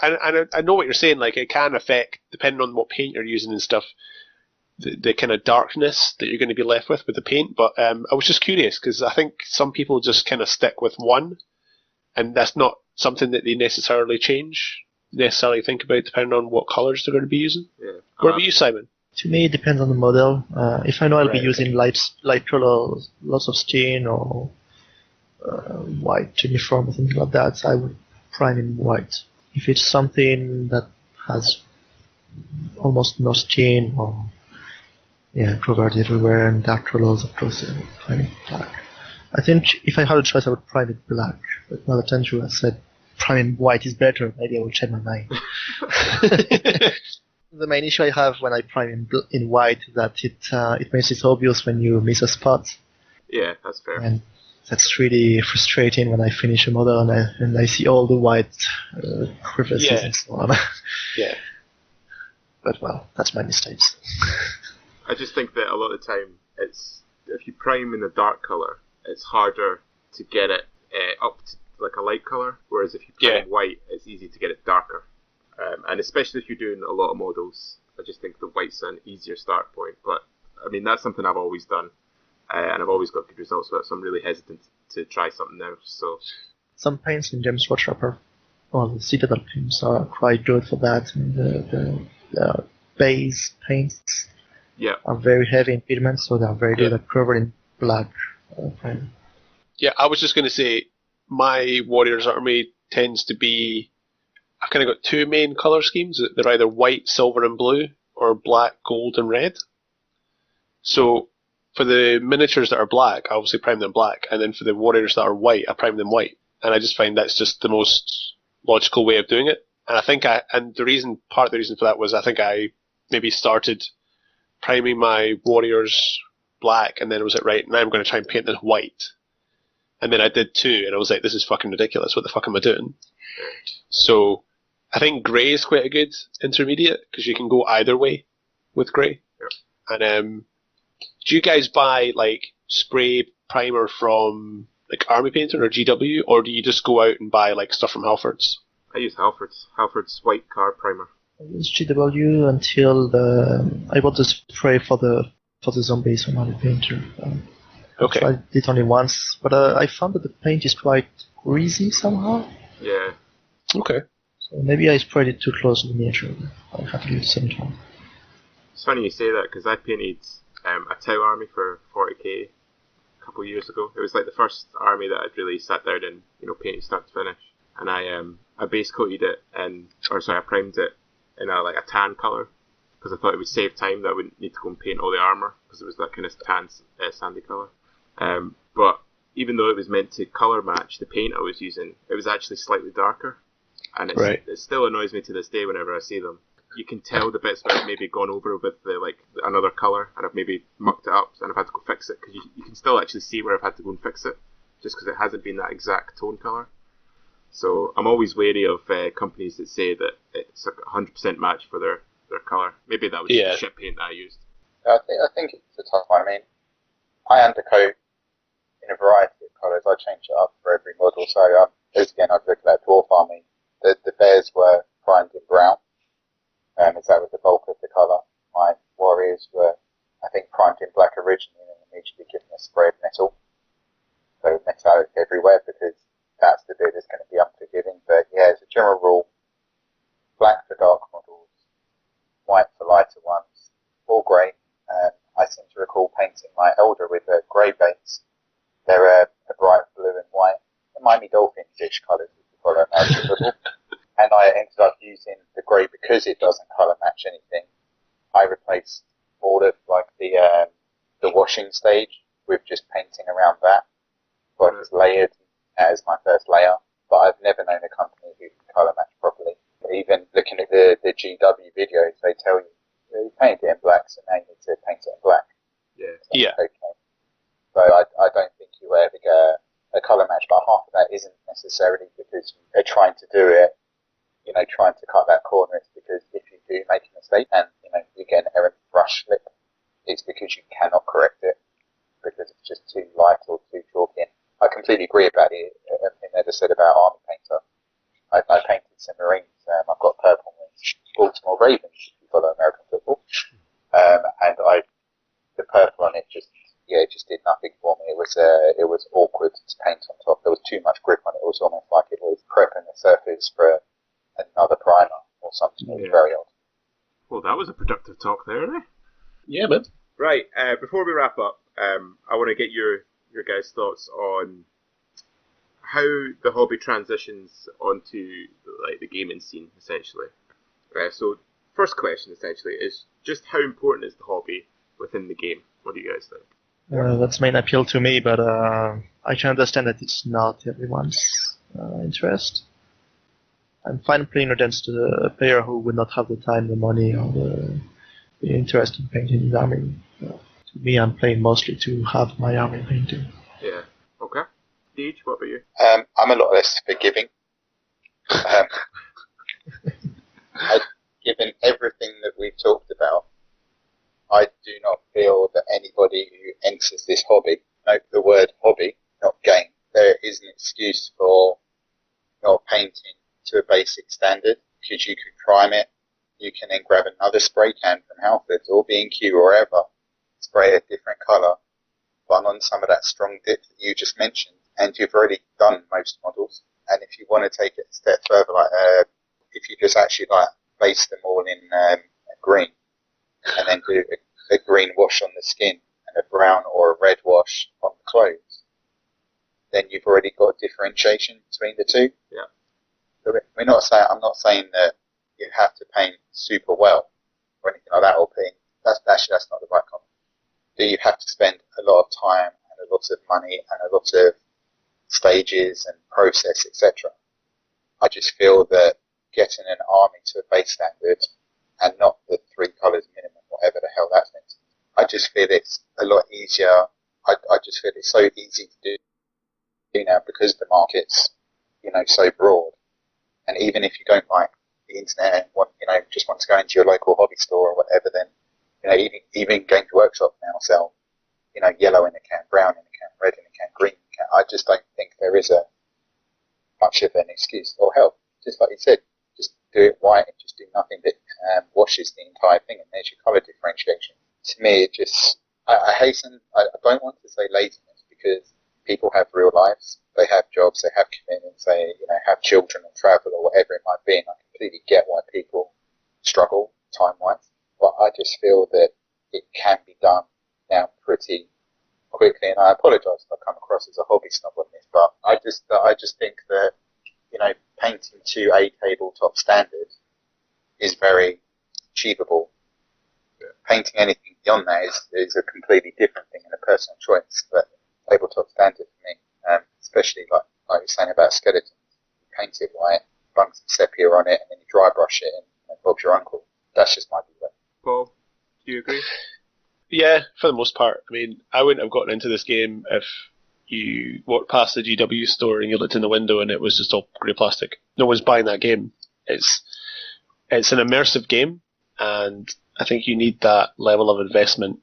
And I know what you're saying. Like, it can affect, depending on what paint you're using and stuff, the kind of darkness that you're going to be left with the paint. But I was just curious, because I think some people just kind of stick with one, and that's not something that they necessarily think about depending on what colours they're going to be using. Yeah. What about you, Simon? To me, it depends on the model. If I know I'll be using light colors, lots of skin, or white uniform or something like that, I would prime in white. If it's something that has almost no skin, or covered everywhere and dark colors, of course, I would prime it black. I think if I had a choice, I would prime it black. But now that Andrew has said priming white is better, maybe I will change my mind. The main issue I have when I prime in white is that it makes it obvious when you miss a spot. Yeah, that's fair. And that's really frustrating when I finish a model and I see all the white crevices and so on. Yeah. But well, that's my mistakes. I just think that a lot of the time, if you prime in a dark colour, it's harder to get it up to like a light colour, whereas if you prime white, it's easy to get it darker. And especially if you're doing a lot of models, I just think the white's an easier start point. But I mean, that's something I've always done, and I've always got good results with it, so I'm really hesitant to try something else. So some paints in James Watchopper, the Citadel paints are quite good for that. And the base paints are very heavy in pigment, so they are very good at covering black paint. Yeah, I was just going to say, my Warriors army tends to be I've kind of got two main colour schemes. They're either white, silver and blue, or black, gold and red. So for the miniatures that are black, I obviously prime them black, and then for the warriors that are white, I prime them white. And I just find that's just the most logical way of doing it. And I think part of the reason for that was I think I maybe started priming my warriors black, and then I was like, right, now I'm going to try and paint them white. And then I did two, and I was like, this is fucking ridiculous. What the fuck am I doing? So I think grey is quite a good intermediate, because you can go either way with grey. Yep. And do you guys buy like spray primer from like Army Painter or GW, or do you just go out and buy like stuff from Halfords? I use Halfords white card primer. I used GW until I bought the spray for the zombies from Army Painter. Okay. I tried it only once, but I found that the paint is quite greasy somehow. Yeah. Okay. So maybe I sprayed it too close to the miniature. I have to do it sometime. It's funny you say that, because I painted a Tau army for 40k a couple of years ago. It was like the first army that I'd really sat down and painted start to finish. And I base coated it I primed it in a tan colour, because I thought it would save time, that I wouldn't need to go and paint all the armour, because it was that kind of tan sandy colour. But even though it was meant to colour match the paint I was using, it was actually slightly darker. And it still annoys me to this day whenever I see them. You can tell the bits where I've maybe gone over with another colour, and I've maybe mucked it up and I've had to go fix it, because you can still actually see where I've had to go and fix it, just because it hasn't been that exact tone colour. So I'm always wary of companies that say that it's a 100% match for their colour. Maybe that was just shit paint that I used. I think it's a tough one. I mean, I undercoat in a variety of colours. I change it up for every model. So again, I've looked at Dwarf Army. The bears were primed in brown. As that was the bulk of the colour. My warriors were, I think, primed in black originally, and immediately given a spray of metal. So metallic everywhere, because that's the bit that's going to be unforgiving. But yeah, as a general rule, black for dark models, white for lighter ones, or grey. I seem to recall painting my Elder with a grey base. They're a bright blue and white, Miami Dolphins-ish colours, if you follow that. And I ended up using the grey because it doesn't colour match anything. I replaced all of the washing stage with just painting around that. So I just layered as my first layer, but I've never known a company who can colour match properly. Even looking at the GW videos, they tell you, you painted it in black, so now you need to paint it in black. Yeah. Okay. So I don't think you ever get a colour match, but half of that isn't necessarily because you're trying to do it, trying to cut that corner. It's because if you do make a mistake and, you get an errant brush slip, it's because you cannot correct it, because it's just too light or too chalky. I completely agree about it. Everything they just said about Army Painter. I painted some Marines. I've got purple ones, Baltimore Ravens, if you follow American football. And the purple on it just did nothing for me. It was awkward to paint on top. There was too much grip on it. It was almost like it was prepping the surface for another primer or something. It was very odd. Well, that was a productive talk there, eh? Yeah, man. Right, before we wrap up, I want to get your guys' thoughts on how the hobby transitions onto the gaming scene, essentially. So, first question, essentially, is just how important is the hobby within the game? What do you guys think? That's main appeal to me, but I can understand that it's not everyone's interest. I'm fine playing against a player who would not have the time, the money, or the interest in painting his army. To me, I'm playing mostly to have my army painted. Yeah. Okay. Deej, what about you? I'm a lot less forgiving. Given everything that we've talked about, I do not feel that anybody who enters this hobby, note the word hobby, not game, there is an excuse for not painting to a basic standard, because you can prime it, you can then grab another spray can from Halfords or B&Q or wherever, spray a different colour, run on some of that strong dip that you just mentioned, and you've already done most models. And if you want to take it a step further, if you just actually base them all in green, and then do a green wash on the skin and a brown or a red wash on the clothes, then you've already got a differentiation between the two. Yeah. So I'm not saying that you have to paint super well or anything like that, or paint. That's not the right comment. Do you have to spend a lot of time and a lot of money and a lot of stages and process, etc. I just feel that getting an army to a base standard and not the 3 colours minimum, whatever the hell that's meant, I just feel it's a lot easier. I just feel it's so easy to do now because the market's, so broad. And even if you don't like the internet and just want to go into your local hobby store or whatever, then, even Games Workshop now sell, yellow in a can, brown in a can, red in a can, green in a can. I just don't think there is much of an excuse. Or hell, just like you said, just do it white and just do nothing that washes the entire thing, and there's your colour differentiation. To me, it just, I don't want to say laziness, because people have real lives, they have jobs, they have commitments, they have children and travel or whatever it might be, and I completely get why people struggle time-wise, but I just feel that it can be done now pretty quickly, and I apologise if I come across as a hobby snob on this, but I just think that painting to a tabletop standard is very achievable. Yeah. Painting anything beyond that is a completely different thing and a personal choice, but tabletop standard for me, especially like you're saying about skeletons, you paint it white, bung some sepia on it, and then you dry brush it, and Bob's your uncle. That's just my view. Paul, do you agree? Yeah, for the most part. I mean, I wouldn't have gotten into this game if you walked past the GW store and you looked in the window and it was just all grey plastic. No one's buying that game. It's an immersive game, and I think you need that level of investment.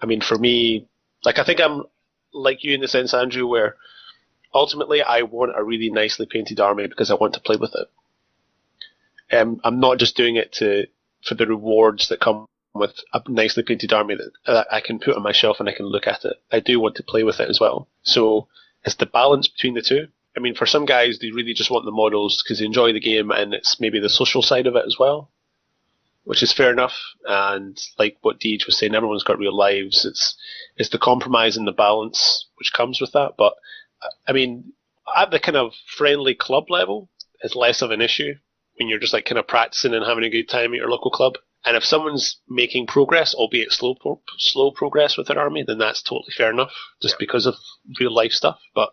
I mean, for me, I think I'm like you in the sense, Andrew, where ultimately I want a really nicely painted army because I want to play with it. I'm not just doing it for the rewards that come with a nicely painted army that I can put on my shelf and I can look at it. I do want to play with it as well. So it's the balance between the two. I mean, for some guys, they really just want the models because they enjoy the game, and it's maybe the social side of it as well, which is fair enough. And like what Deej was saying, everyone's got real lives. It's the compromise and the balance which comes with that. But I mean, at the kind of friendly club level, it's less of an issue when you're just kind of practicing and having a good time at your local club. And if someone's making progress, albeit slow progress with their army, then that's totally fair enough, just because of real life stuff. But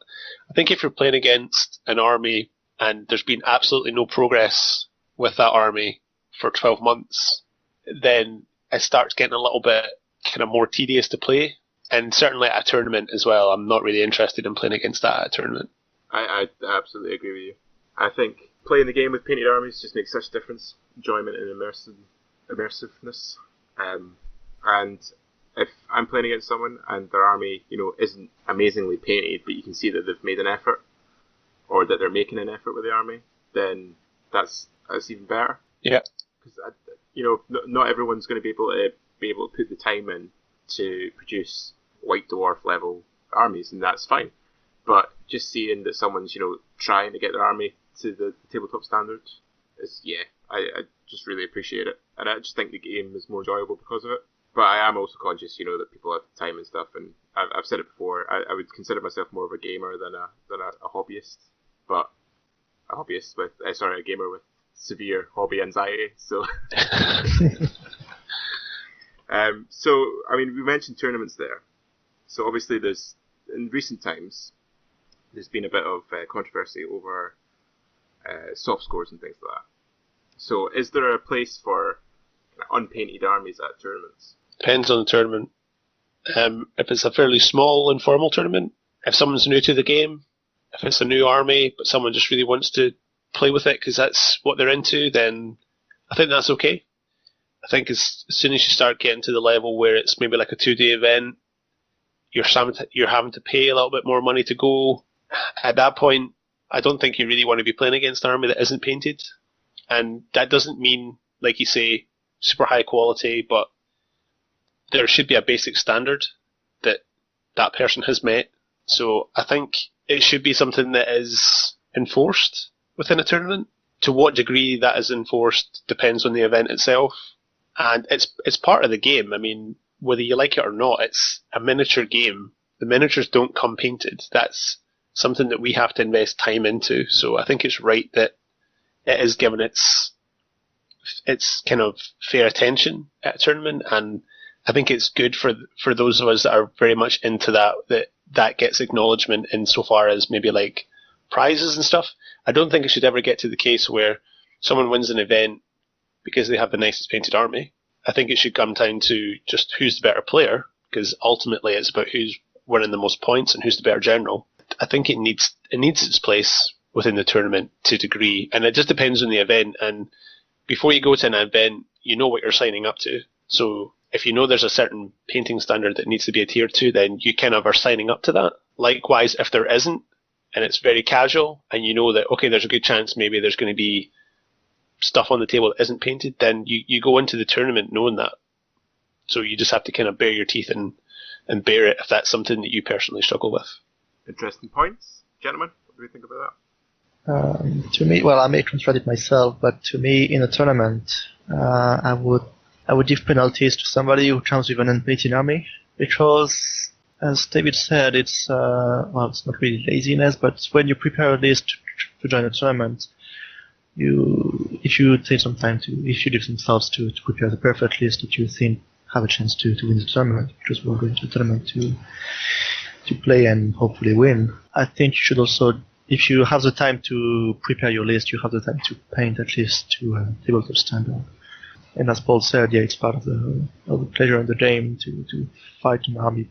I think if you're playing against an army and there's been absolutely no progress with that army for 12 months, then it starts getting a little bit kind of more tedious to play. And certainly at a tournament as well, I'm not really interested in playing against that at a tournament. I absolutely agree with you. I think playing the game with painted armies just makes such a difference. Enjoyment and immersiveness. And if I'm playing against someone and their army, isn't amazingly painted, but you can see that they've made an effort, or that they're making an effort with the army, then that's even better. Yeah. Because not everyone's going to be able to put the time in to produce White Dwarf level armies, and that's fine. But just seeing that someone's trying to get their army to the tabletop standard is I just really appreciate it, and I just think the game is more enjoyable because of it. But I am also conscious, that people have time and stuff, and I've said it before. I would consider myself more of a gamer than a hobbyist, but a gamer with severe hobby anxiety. So, I mean, we mentioned tournaments there. So obviously, in recent times, there's been a bit of controversy over soft scores and things like that. So is there a place for unpainted armies at tournaments? Depends on the tournament. If it's a fairly small, informal tournament, if someone's new to the game, if it's a new army, but someone just really wants to play with it because that's what they're into, then I think that's okay. I think as soon as you start getting to the level where it's maybe like a 2-day event, you're having to pay a little bit more money to go. At that point, I don't think you really want to be playing against an army that isn't painted. And that doesn't mean, like you say, super high quality, but there should be a basic standard that person has met. So I think it should be something that is enforced within a tournament. To what degree that is enforced depends on the event itself. And it's part of the game. I mean, whether you like it or not, it's a miniature game. The miniatures don't come painted. That's something that we have to invest time into. So I think it's right that it is given its kind of fair attention at a tournament, and I think it's good for those of us that are very much into that gets acknowledgement insofar as maybe like prizes and stuff. I don't think it should ever get to the case where someone wins an event because they have the nicest painted army. I think it should come down to just who's the better player, because ultimately it's about who's winning the most points and who's the better general. I think it needs its place within the tournament to a degree, and it just depends on the event. And before you go to an event, you know what you're signing up to. So if you know there's a certain painting standard that needs to be adhered to, then you kind of are signing up to that. Likewise, if there isn't, and it's very casual, and you know that, okay, there's a good chance maybe there's going to be stuff on the table that isn't painted, then you go into the tournament knowing that. So you just have to kind of bare your teeth and bear it if that's something that you personally struggle with. Interesting points. Gentlemen, what do you think about that? To me, well, I may contradict myself, but to me, in a tournament, I would give penalties to somebody who comes with an unpainted army, because, as David said, it's it's not really laziness, but when you prepare a list to join a tournament, if you take some time if you give some thoughts to prepare the perfect list that you think have a chance to win the tournament, because we're going to a tournament to play and hopefully win. I think you should also, if you have the time to prepare your list, you have the time to paint at least to tabletop standard. And as Paul said, yeah, it's part of the pleasure in the game to fight an army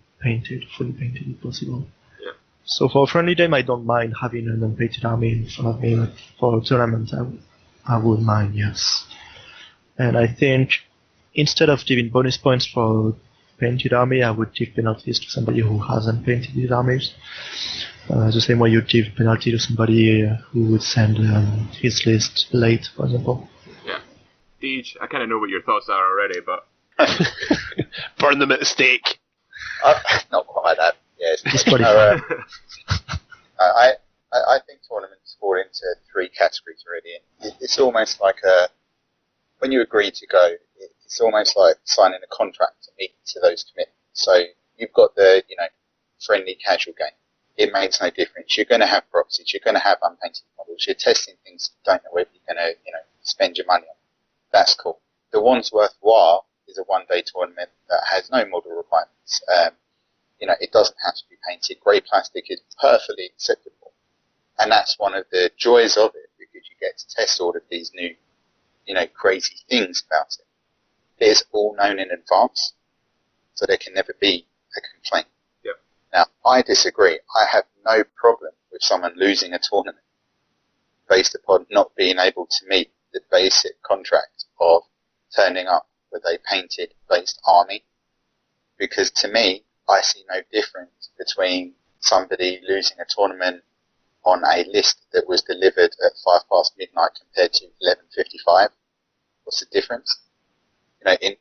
fully painted if possible. Yeah. So for a friendly game, I don't mind having an unpainted army in front of me. But for a tournament, I would mind, yes. And I think instead of giving bonus points for painted army, I would give penalties to somebody who hasn't painted his armies. The same way you'd give penalty to somebody who would send his list late, for example. Yeah. Deej, I kind of know what your thoughts are already, but... Burn them at the stake. Not quite like that. Yes. I think tournaments fall into three categories already. It's almost like when you agree to go, it's almost like signing a contract to meet to those commitments. So you've got the friendly casual game. It makes no difference. You're going to have proxies. You're going to have unpainted models. You're testing things you don't know whether you're going to spend your money on. That's cool. The one's worthwhile is a one-day tournament that has no model requirements. It doesn't have to be painted. Grey plastic is perfectly acceptable. And that's one of the joys of it, because you get to test all of these new, crazy things about it. It's all known in advance, so there can never be a complaint. Yep. Now, I disagree. I have no problem with someone losing a tournament based upon not being able to meet the basic contract of turning up with a painted based army, because to me, I see no difference between somebody losing a tournament on a list that was delivered at 5 past midnight compared to 11:55. What's the difference?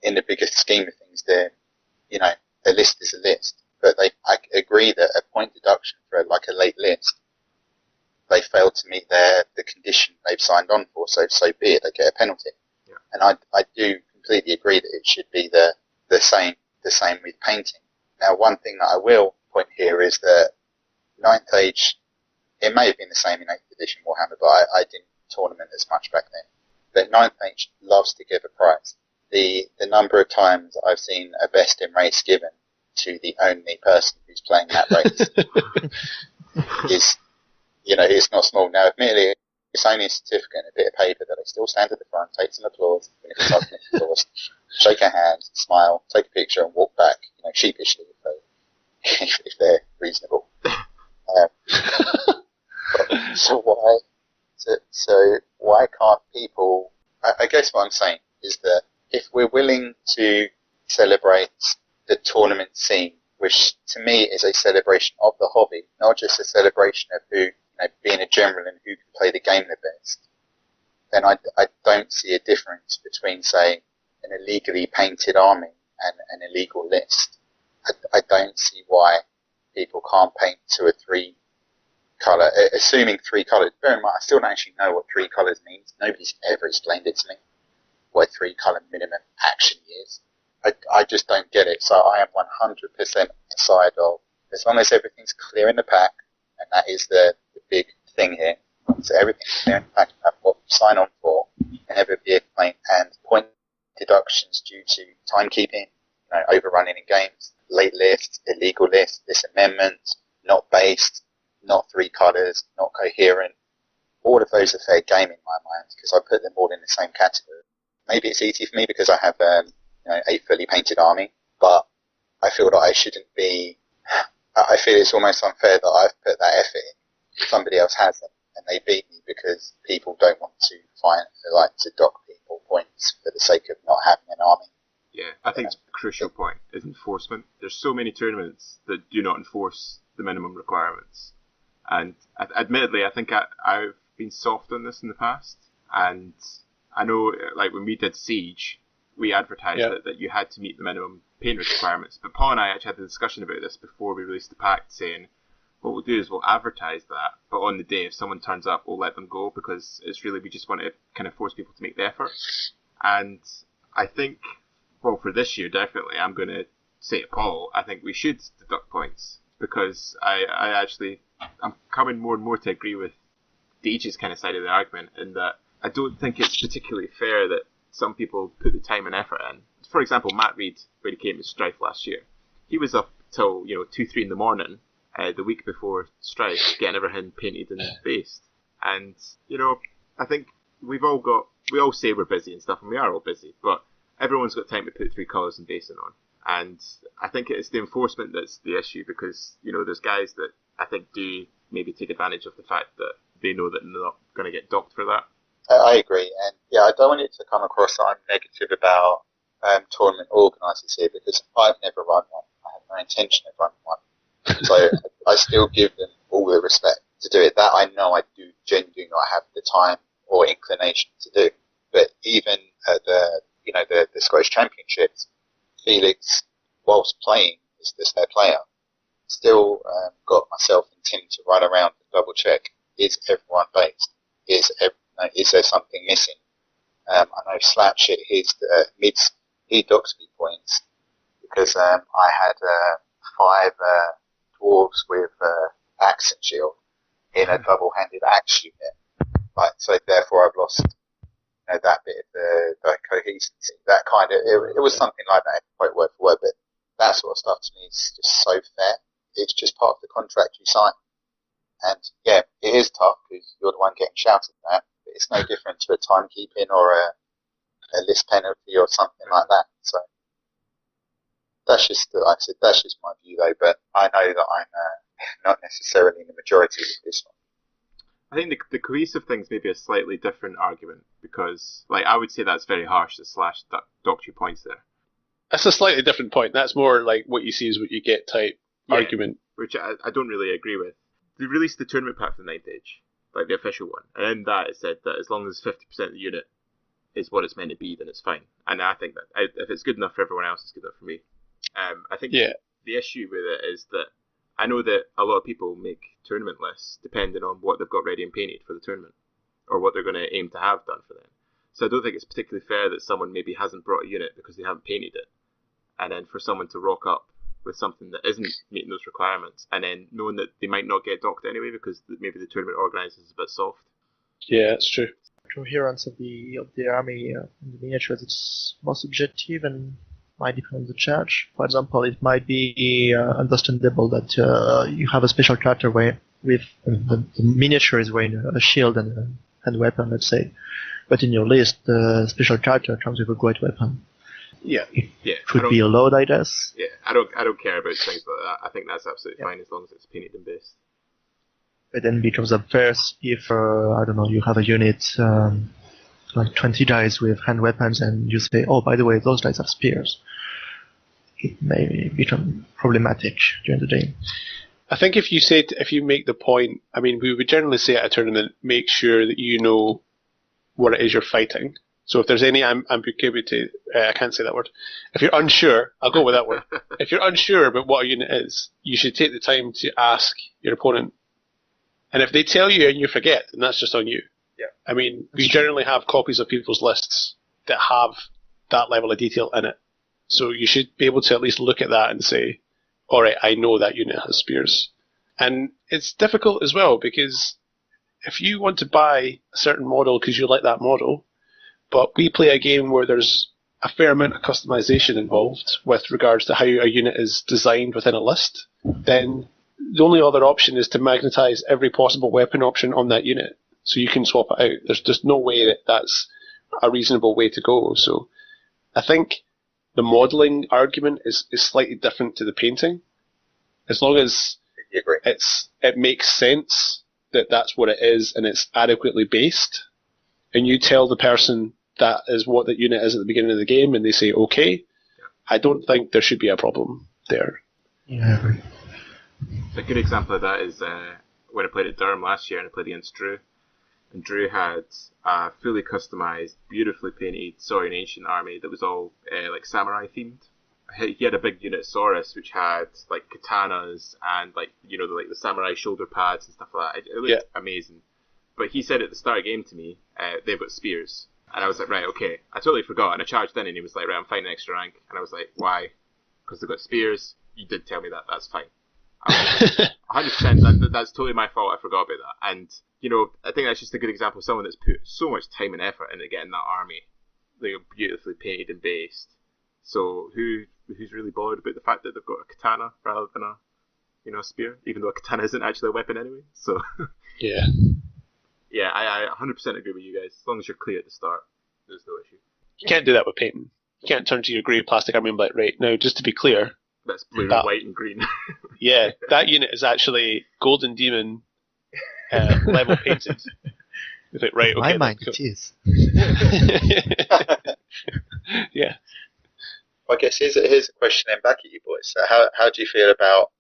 In the biggest scheme of things, a list is a list. But I agree that a point deduction for a late list, they failed to meet the condition they've signed on for, so be it. They get a penalty. Yeah. And I do completely agree that it should be the same with painting. Now, one thing that I will point here is that 9th Age, it may have been the same in 8th edition Warhammer, but I didn't tournament as much back then. But 9th Age loves to give a prize. The number of times I've seen a best in race given to the only person who's playing that race is, it's not small. Now, admittedly, it's only a certificate and a bit of paper that they still stand at the front, take some applause, even if it's not applause, shake a hand, smile, take a picture, and walk back, sheepishly if they're reasonable. So why can't people? I guess what I'm saying is that if we're willing to celebrate the tournament scene, which to me is a celebration of the hobby, not just a celebration of who, being a general and who can play the game the best, then I don't see a difference between, say, an illegally painted army and an illegal list. I don't see why people can't paint to a 3-colour, assuming 3 colours. Bear in mind, I still don't actually know what 3 colours means. Nobody's ever explained it to me, what a 3-colour minimum actually is. I just don't get it. So I am 100% on the side of, as long as everything's clear in the pack, and that is the big thing here. So everything's clear in the pack about what sign on for, never be a complaint, and point deductions due to timekeeping, overrunning in games, late lists, illegal lists, disamendments, not based, not 3 colours, not coherent. All of those are fair game in my mind because I put them all in the same category. Maybe it's easy for me because I have a fully painted army, but I feel that I shouldn't be. I feel it's almost unfair that I've put that effort in. Somebody else hasn't, and they beat me because people don't want to to dock people points for the sake of not having an army. Yeah, I think the crucial point is enforcement. There's so many tournaments that do not enforce the minimum requirements. And admittedly, I think I've been soft on this in the past. And I know, like, when we did Siege, we advertised that you had to meet the minimum paint requirements. But Paul and I actually had a discussion about this before we released the pact, saying, what we'll do is we'll advertise that, but on the day, if someone turns up, we'll let them go, because it's really, we just want to kind of force people to make the effort. And I think, well, for this year, definitely, I'm going to say to Paul, I think we should deduct points, because I'm coming more and more to agree with Deej's kind of side of the argument, in that I don't think it's particularly fair that some people put the time and effort in. For example, Matt Reed, when he came to Strife last year, he was up till 2-3 in the morning, the week before Strife, getting everything painted and based. And I think we all say we're busy and stuff, and we are all busy, but everyone's got time to put 3 colours and basing on. And I think it's the enforcement that's the issue, because there's guys that I think do maybe take advantage of the fact that they know that they're not going to get docked for that. I agree, and I don't want it to come across that I'm negative about tournament organisers here, because I've never run one. I have no intention of running one. So I still give them all the respect to do it. That I know I do genuinely not have the time or inclination to do. But even at the Scottish Championships, Felix, whilst playing, is this their player, still got myself and Tim to run around and double check, is everyone based? Is there something missing? I know Slapshit, he docks me points because I had 5 dwarves with axe and shield in a double-handed axe unit. So therefore I've lost that bit of the cohesion. That kind of, it was something like that, quite word for word, but that sort of stuff to me is just so fair. It's just part of the contract you sign. And yeah, it is tough because you're the one getting shouted at, but it's no different to a timekeeping or a list penalty or something like that. So that's just, like I said, that's just my view though, but I know that I'm not necessarily in the majority of this one. I think the cohesive thing's maybe a slightly different argument, because I would say that's very harsh to slash dock you points there. That's a slightly different point. That's more like what you see is what you get type argument. Which I don't really agree with. They released the tournament pack for the 9th Age, like the official one, and in that it said that as long as 50% of the unit is what it's meant to be, then it's fine. And I think that if it's good enough for everyone else, it's good enough for me. I think the issue with it is that I know that a lot of people make tournament lists depending on what they've got ready and painted for the tournament, or what they're going to aim to have done for them. So I don't think it's particularly fair that someone maybe hasn't brought a unit because they haven't painted it, and then for someone to rock up with something that isn't meeting those requirements, and then knowing that they might not get docked anyway because maybe the tournament organizer is a bit soft. Yeah, it's true. Coherence of the army in the miniatures, it's more subjective and might depend on the charge. For example, it might be understandable that you have a special character with the miniature is wearing a shield and a hand weapon, let's say, but in your list the special character comes with a great weapon. Yeah, it could be allowed, I guess. Yeah, I don't care about things like that. I think that's absolutely fine as long as it's painted and based. It then becomes unfair if I don't know, you have a unit like 20 guys with hand weapons, and you say, oh, by the way, those guys have spears. It may become problematic during the game. I think if you make the point, I mean, we would generally say at a tournament, make sure that you know what it is you're fighting. So if there's any ambiguity, I can't say that word. If you're unsure, I'll go with that word. If you're unsure about what a unit is, you should take the time to ask your opponent. And if they tell you and you forget, then that's just on you. Yeah. I mean, we generally have copies of people's lists that have that level of detail in it. So you should be able to at least look at that and say, all right, I know that unit has spears. And it's difficult as well because if you want to buy a certain model because you like that model, but we play a game where there's a fair amount of customization involved with regards to how a unit is designed within a list, then the only other option is to magnetize every possible weapon option on that unit, so you can swap it out. There's just no way that that's a reasonable way to go. So I think the modelling argument is slightly different to the painting. As long as it makes sense that that's what it is and it's adequately based, and you tell the person that is what the unit is at the beginning of the game and they say okay, I don't think there should be a problem there. Yeah, I agree. A good example of that is when I played at Durham last year and I played against Drew. And Drew had a fully customised, beautifully painted Saurian Ancient army that was all like samurai themed. He had a big unit Saurus which had like katanas and like the samurai shoulder pads and stuff like that. It looked amazing. But he said at the start of the game to me, they've got spears. And I was like, right, okay. I totally forgot. And I charged in and he was like, right, I'm fighting extra rank. And I was like, why? Because they've got spears. You did tell me that. That's fine. 100%. That's totally my fault. I forgot about that. And, I think that's just a good example of someone that's put so much time and effort into getting that army. They're beautifully painted and based. So who's really bothered about the fact that they've got a katana rather than a spear, even though a katana isn't actually a weapon anyway. So yeah. Yeah, I 100% agree with you guys. As long as you're clear at the start, there's no issue. You can't do that with painting. You can't turn to your grey plastic army and be like, right, now just to be clear. That's blue, white and green. Yeah, that unit is actually Golden Demon level painted. It's like, right, okay. In my mind, it is. Yeah. I guess here's a question then back at you boys. So how do you feel about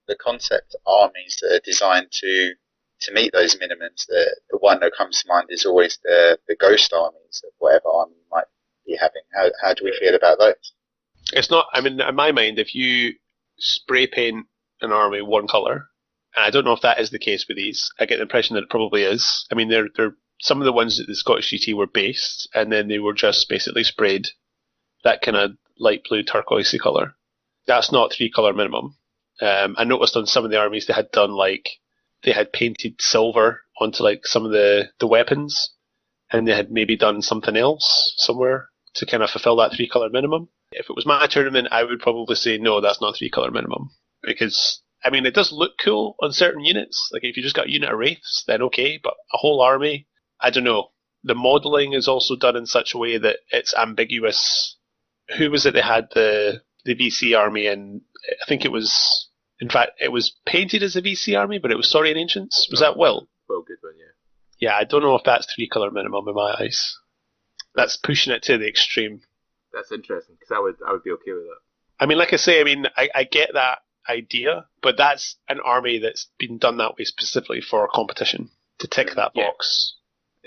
the concept armies that are designed to meet those minimums? The one that comes to mind is always the ghost armies of whatever army you might be having. How do we feel about those? It's not, in my mind, if you spray paint an army one colour, and I don't know if that is the case with these, I get the impression that it probably is. They're some of the ones that the Scottish GT were based, and then they were just basically sprayed that kind of light blue turquoisey colour. That's not 3-colour minimum. I noticed on some of the armies they had done they had painted silver onto some of the weapons, and they had maybe done something else somewhere to kind of fulfill that 3-colour minimum. If it was my tournament, I would probably say no, that's not 3-colour minimum, because it does look cool on certain units. Like if you just got a unit of wraiths, then okay, but a whole army, I don't know. The modelling is also done in such a way that it's ambiguous. Who was it they had the VC army in? I think it was, in fact, it was painted as a VC army, but it was Saurian Ancients. Was that Will? Well, good one, yeah. Yeah, I don't know if that's 3-colour minimum in my eyes. That's pushing it to the extreme. That's interesting, because I would be okay with that. Like I say, I get that idea, but that's an army that's been done that way specifically for a competition, to tick that box.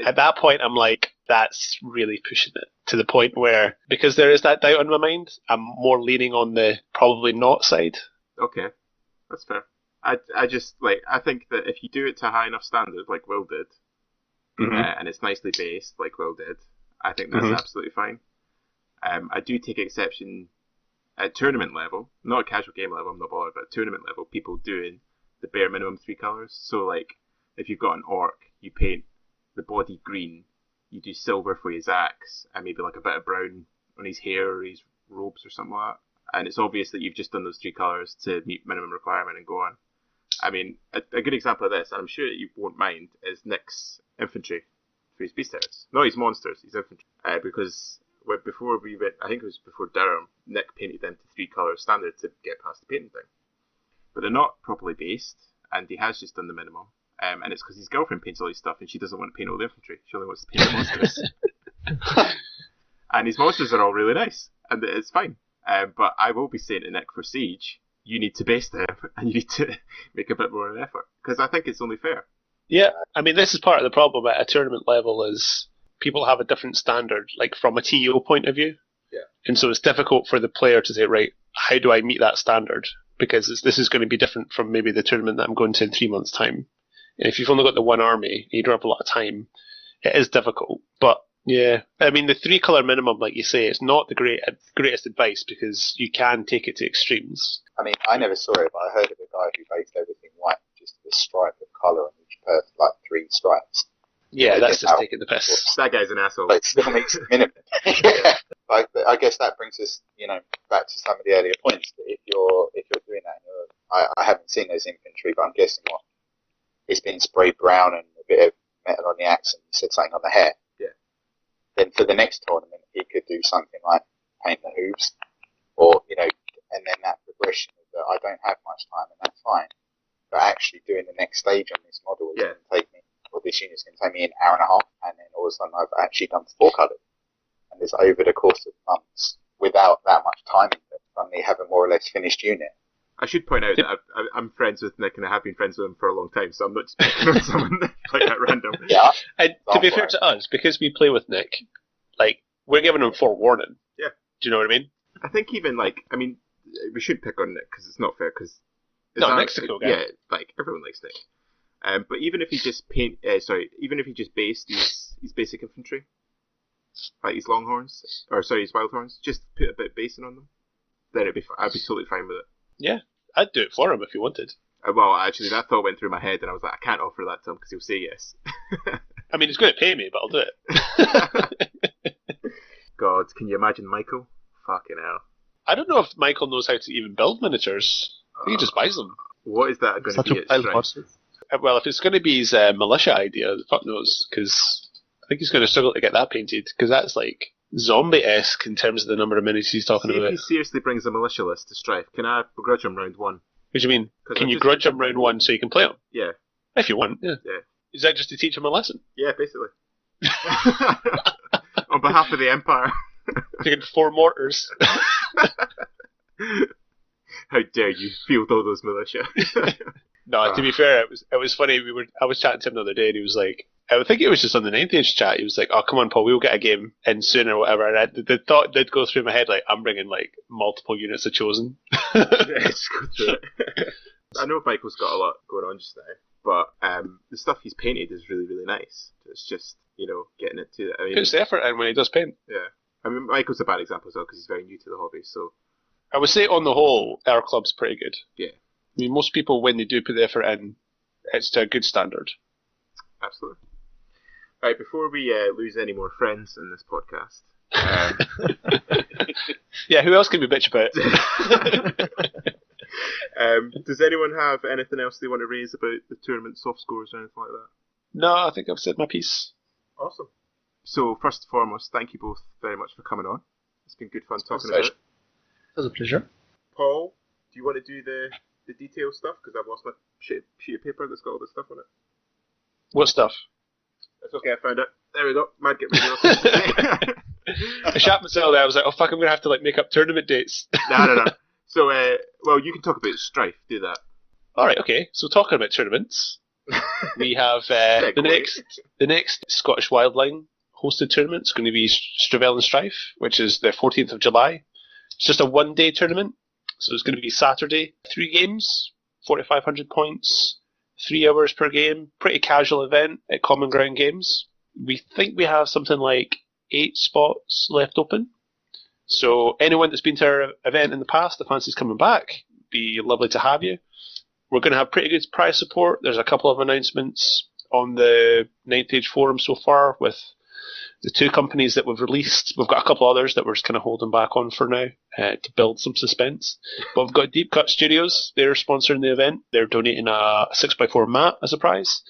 At that point, I'm like, that's really pushing it to the point where, because there is that doubt in my mind, I'm more leaning on the probably not side. Okay, that's fair. I just, I think that if you do it to a high enough standard, like Will did, and it's nicely based, like Will did, I think that's absolutely fine. I do take exception at tournament level, not at casual game level, I'm not bothered, but at tournament level, people doing the bare minimum 3 colours. So, if you've got an orc, you paint the body green, you do silver for his axe, and maybe a bit of brown on his hair or his robes or something like that. And it's obvious that you've just done those 3 colours to meet minimum requirement and go on. A good example of this, and I'm sure that you won't mind, is Nick's infantry for his beast terrors. Not his monsters, his infantry. Because before we went, I think it was before Durham, Nick painted them to 3 colour standard to get past the painting thing. But they're not properly based, and he has just done the minimum. And it's because his girlfriend paints all his stuff, and she doesn't want to paint all the infantry. She only wants to paint the monsters. And his monsters are all really nice, and it's fine. But I will be saying to Nick, for Siege, you need to base them, and you need to make a bit more of an effort, because I think it's only fair. Yeah, this is part of the problem at a tournament level is people have a different standard, from a TO point of view. Yeah. And so it's difficult for the player to say, right, how do I meet that standard? Because this is going to be different from maybe the tournament that I'm going to in 3 months' time. And if you've only got the one army, you don't have a lot of time, it is difficult. But yeah, the 3-colour minimum, like you say, it's not the greatest advice, because you can take it to extremes. I never saw it, but I heard of a guy who based everything white, just a stripe of colour on each per like 3 stripes. Yeah, that's just taking the piss. That guy's an asshole. But it still makes it minimum. Yeah. I guess that brings us, back to some of the earlier points. That if you're doing that, I haven't seen those infantry, but I'm guessing it's been sprayed brown and a bit of metal on the axe, and you said something on the hair. Yeah. Then for the next tournament, he could do something like paint the hooves, or and then that progression of that I don't have much time, and that's fine. But actually doing the next stage on this model is going to take me, or this unit's going to take me an hour and a half, and then all of a sudden I've actually done 4 colours. And it's over the course of months, without that much time, that suddenly have a more or less finished unit. I should point out that I'm friends with Nick, and I have been friends with him for a long time, so I'm not just picking on someone like that random. Yeah. And to be fair to us, because we play with Nick, we're giving him forewarning. Yeah. Do you know what I mean? I think even, we should pick on Nick, because it's not fair, because... No, Nick's a cool guy. Yeah, everyone likes Nick. But even if he just based his basic infantry, like his longhorns, his wildhorns, just put a bit of basing on them, then I'd be totally fine with it. Yeah, I'd do it for him if he wanted. Well, actually, that thought went through my head, and I was like, I can't offer that to him because he'll say yes. I mean, he's going to pay me, but I'll do it. God, can you imagine Michael? Fucking hell. I don't know if Michael knows how to even build miniatures. I think he just buys them. What is that going to be at Strife? Well, if it's going to be his militia idea, fuck knows, because I think he's going to struggle to get that painted, because that's zombie-esque in terms of the number of miniatures he's talking about. If he seriously brings a militia list to Strife, can I begrudge him round 1? What do you mean? Can you grudge him round 1 so you can play him? Yeah. If you want, yeah. Is that just to teach him a lesson? Yeah, basically. On behalf of the Empire. Taking 4 mortars. How dare you field all those militia? No, to be fair, it was funny. I was chatting to him the other day, and he was like, I think it was just on the 9th Age chat. He was like, "Oh, come on, Paul, we'll get a game in soon or whatever." And the thought did go through my head, I'm bringing multiple units of Chosen. Let's go through it. I know Michael's got a lot going on just now, but the stuff he's painted is really, really nice. It's just getting it to. I mean, puts the effort in when he does paint. Yeah, I mean, Michael's a bad example as well because he's very new to the hobby. So I would say on the whole, our club's pretty good. Yeah. I mean, most people, when they do put the effort in, it's to a good standard. Absolutely. Right, before we lose any more friends in this podcast. Yeah, who else can we bitch about? Does anyone have anything else they want to raise about the tournament soft scores or anything like that? No, I think I've said my piece. Awesome. So, first and foremost, thank you both very much for coming on. It's been good fun talking about it. It was a pleasure. Paul, do you want to do the detail stuff? Because I've lost my sheet of paper that's got all this stuff on it. What stuff? It's okay, I found it. There we go. Might get rid of it. I shat myself there. I was like, oh fuck, I'm going to have to make up tournament dates. No. So, well, you can talk about Strife. Do that. Alright, okay. So talking about tournaments, we have the next Scottish Wildling hosted tournament is going to be Stravel and Strife, which is the 14th of July. It's just a one-day tournament. So it's going to be Saturday, 3 games, 4,500 points, 3 hours per game. Pretty casual event at Common Ground Games. We think we have something like 8 spots left open. So anyone that's been to our event in the past that fancies coming back, be lovely to have you. We're going to have pretty good prize support. There's a couple of announcements on the 9th Age forum so far with the 2 companies that we've released. We've got a couple others that we're just kind of holding back on for now to build some suspense. But we've got Deep Cut Studios. They're sponsoring the event. They're donating a 6x4 mat as a prize.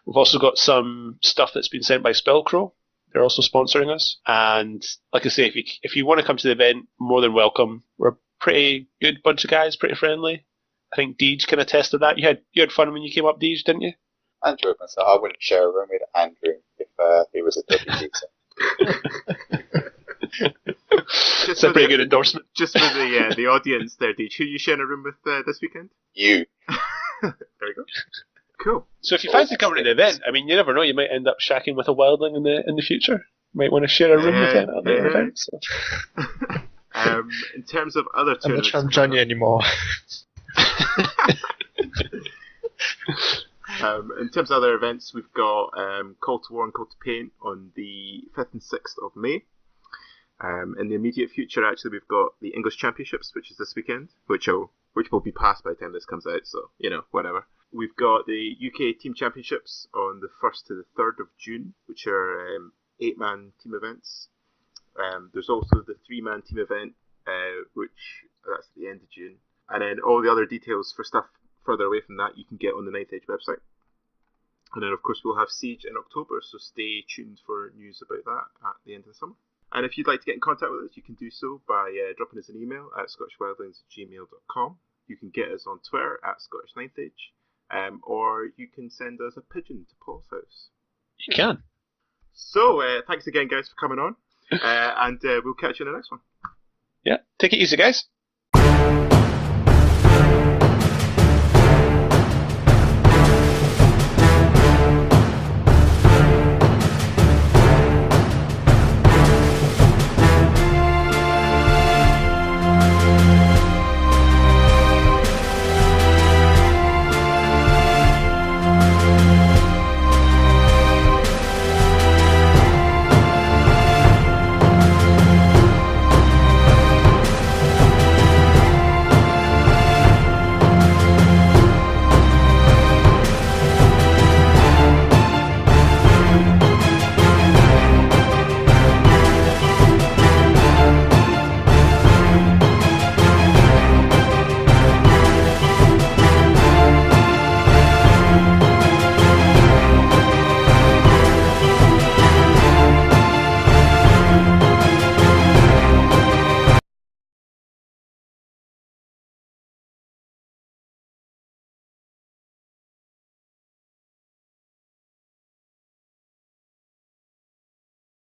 We've also got some stuff that's been sent by Spellcrow. They're also sponsoring us. And like I say, if you want to come to the event, more than welcome. We're a pretty good bunch of guys, pretty friendly. I think Deej can attest to that. You had fun when you came up, Deej, didn't you? I enjoyed myself. I wouldn't share a room with Andrew if he was a deputy. That's a pretty good endorsement. Just for the audience there, Deej, who are you sharing a room with this weekend? You. There we go. Cool. So if you fancy coming to the event, I mean, you never know, you might end up shacking with a wildling in the future. You might want to share a room with them at the event. So. In terms of other tournaments... I'm not sure I'm joining you anymore. In terms of other events, we've got Call to War and Call to Paint on the 5th and 6th of May. In the immediate future, actually, we've got the English Championships, which is this weekend, which will be past by the time this comes out, so, whatever. We've got the UK Team Championships on the 1st to the 3rd of June, which are 8-man team events. There's also the 3-man team event, which that's at the end of June. And then all the other details for stuff further away from that you can get on the Ninth Edge website. And then, of course, we'll have Siege in October, so stay tuned for news about that at the end of the summer. And if you'd like to get in contact with us, you can do so by dropping us an email at scottishwildlings@gmail.com. You can get us on Twitter at Scottish Ninth Edge, or you can send us a pigeon to Paul's house. You can. So, thanks again, guys, for coming on, and we'll catch you in the next one. Yeah, take it easy, guys.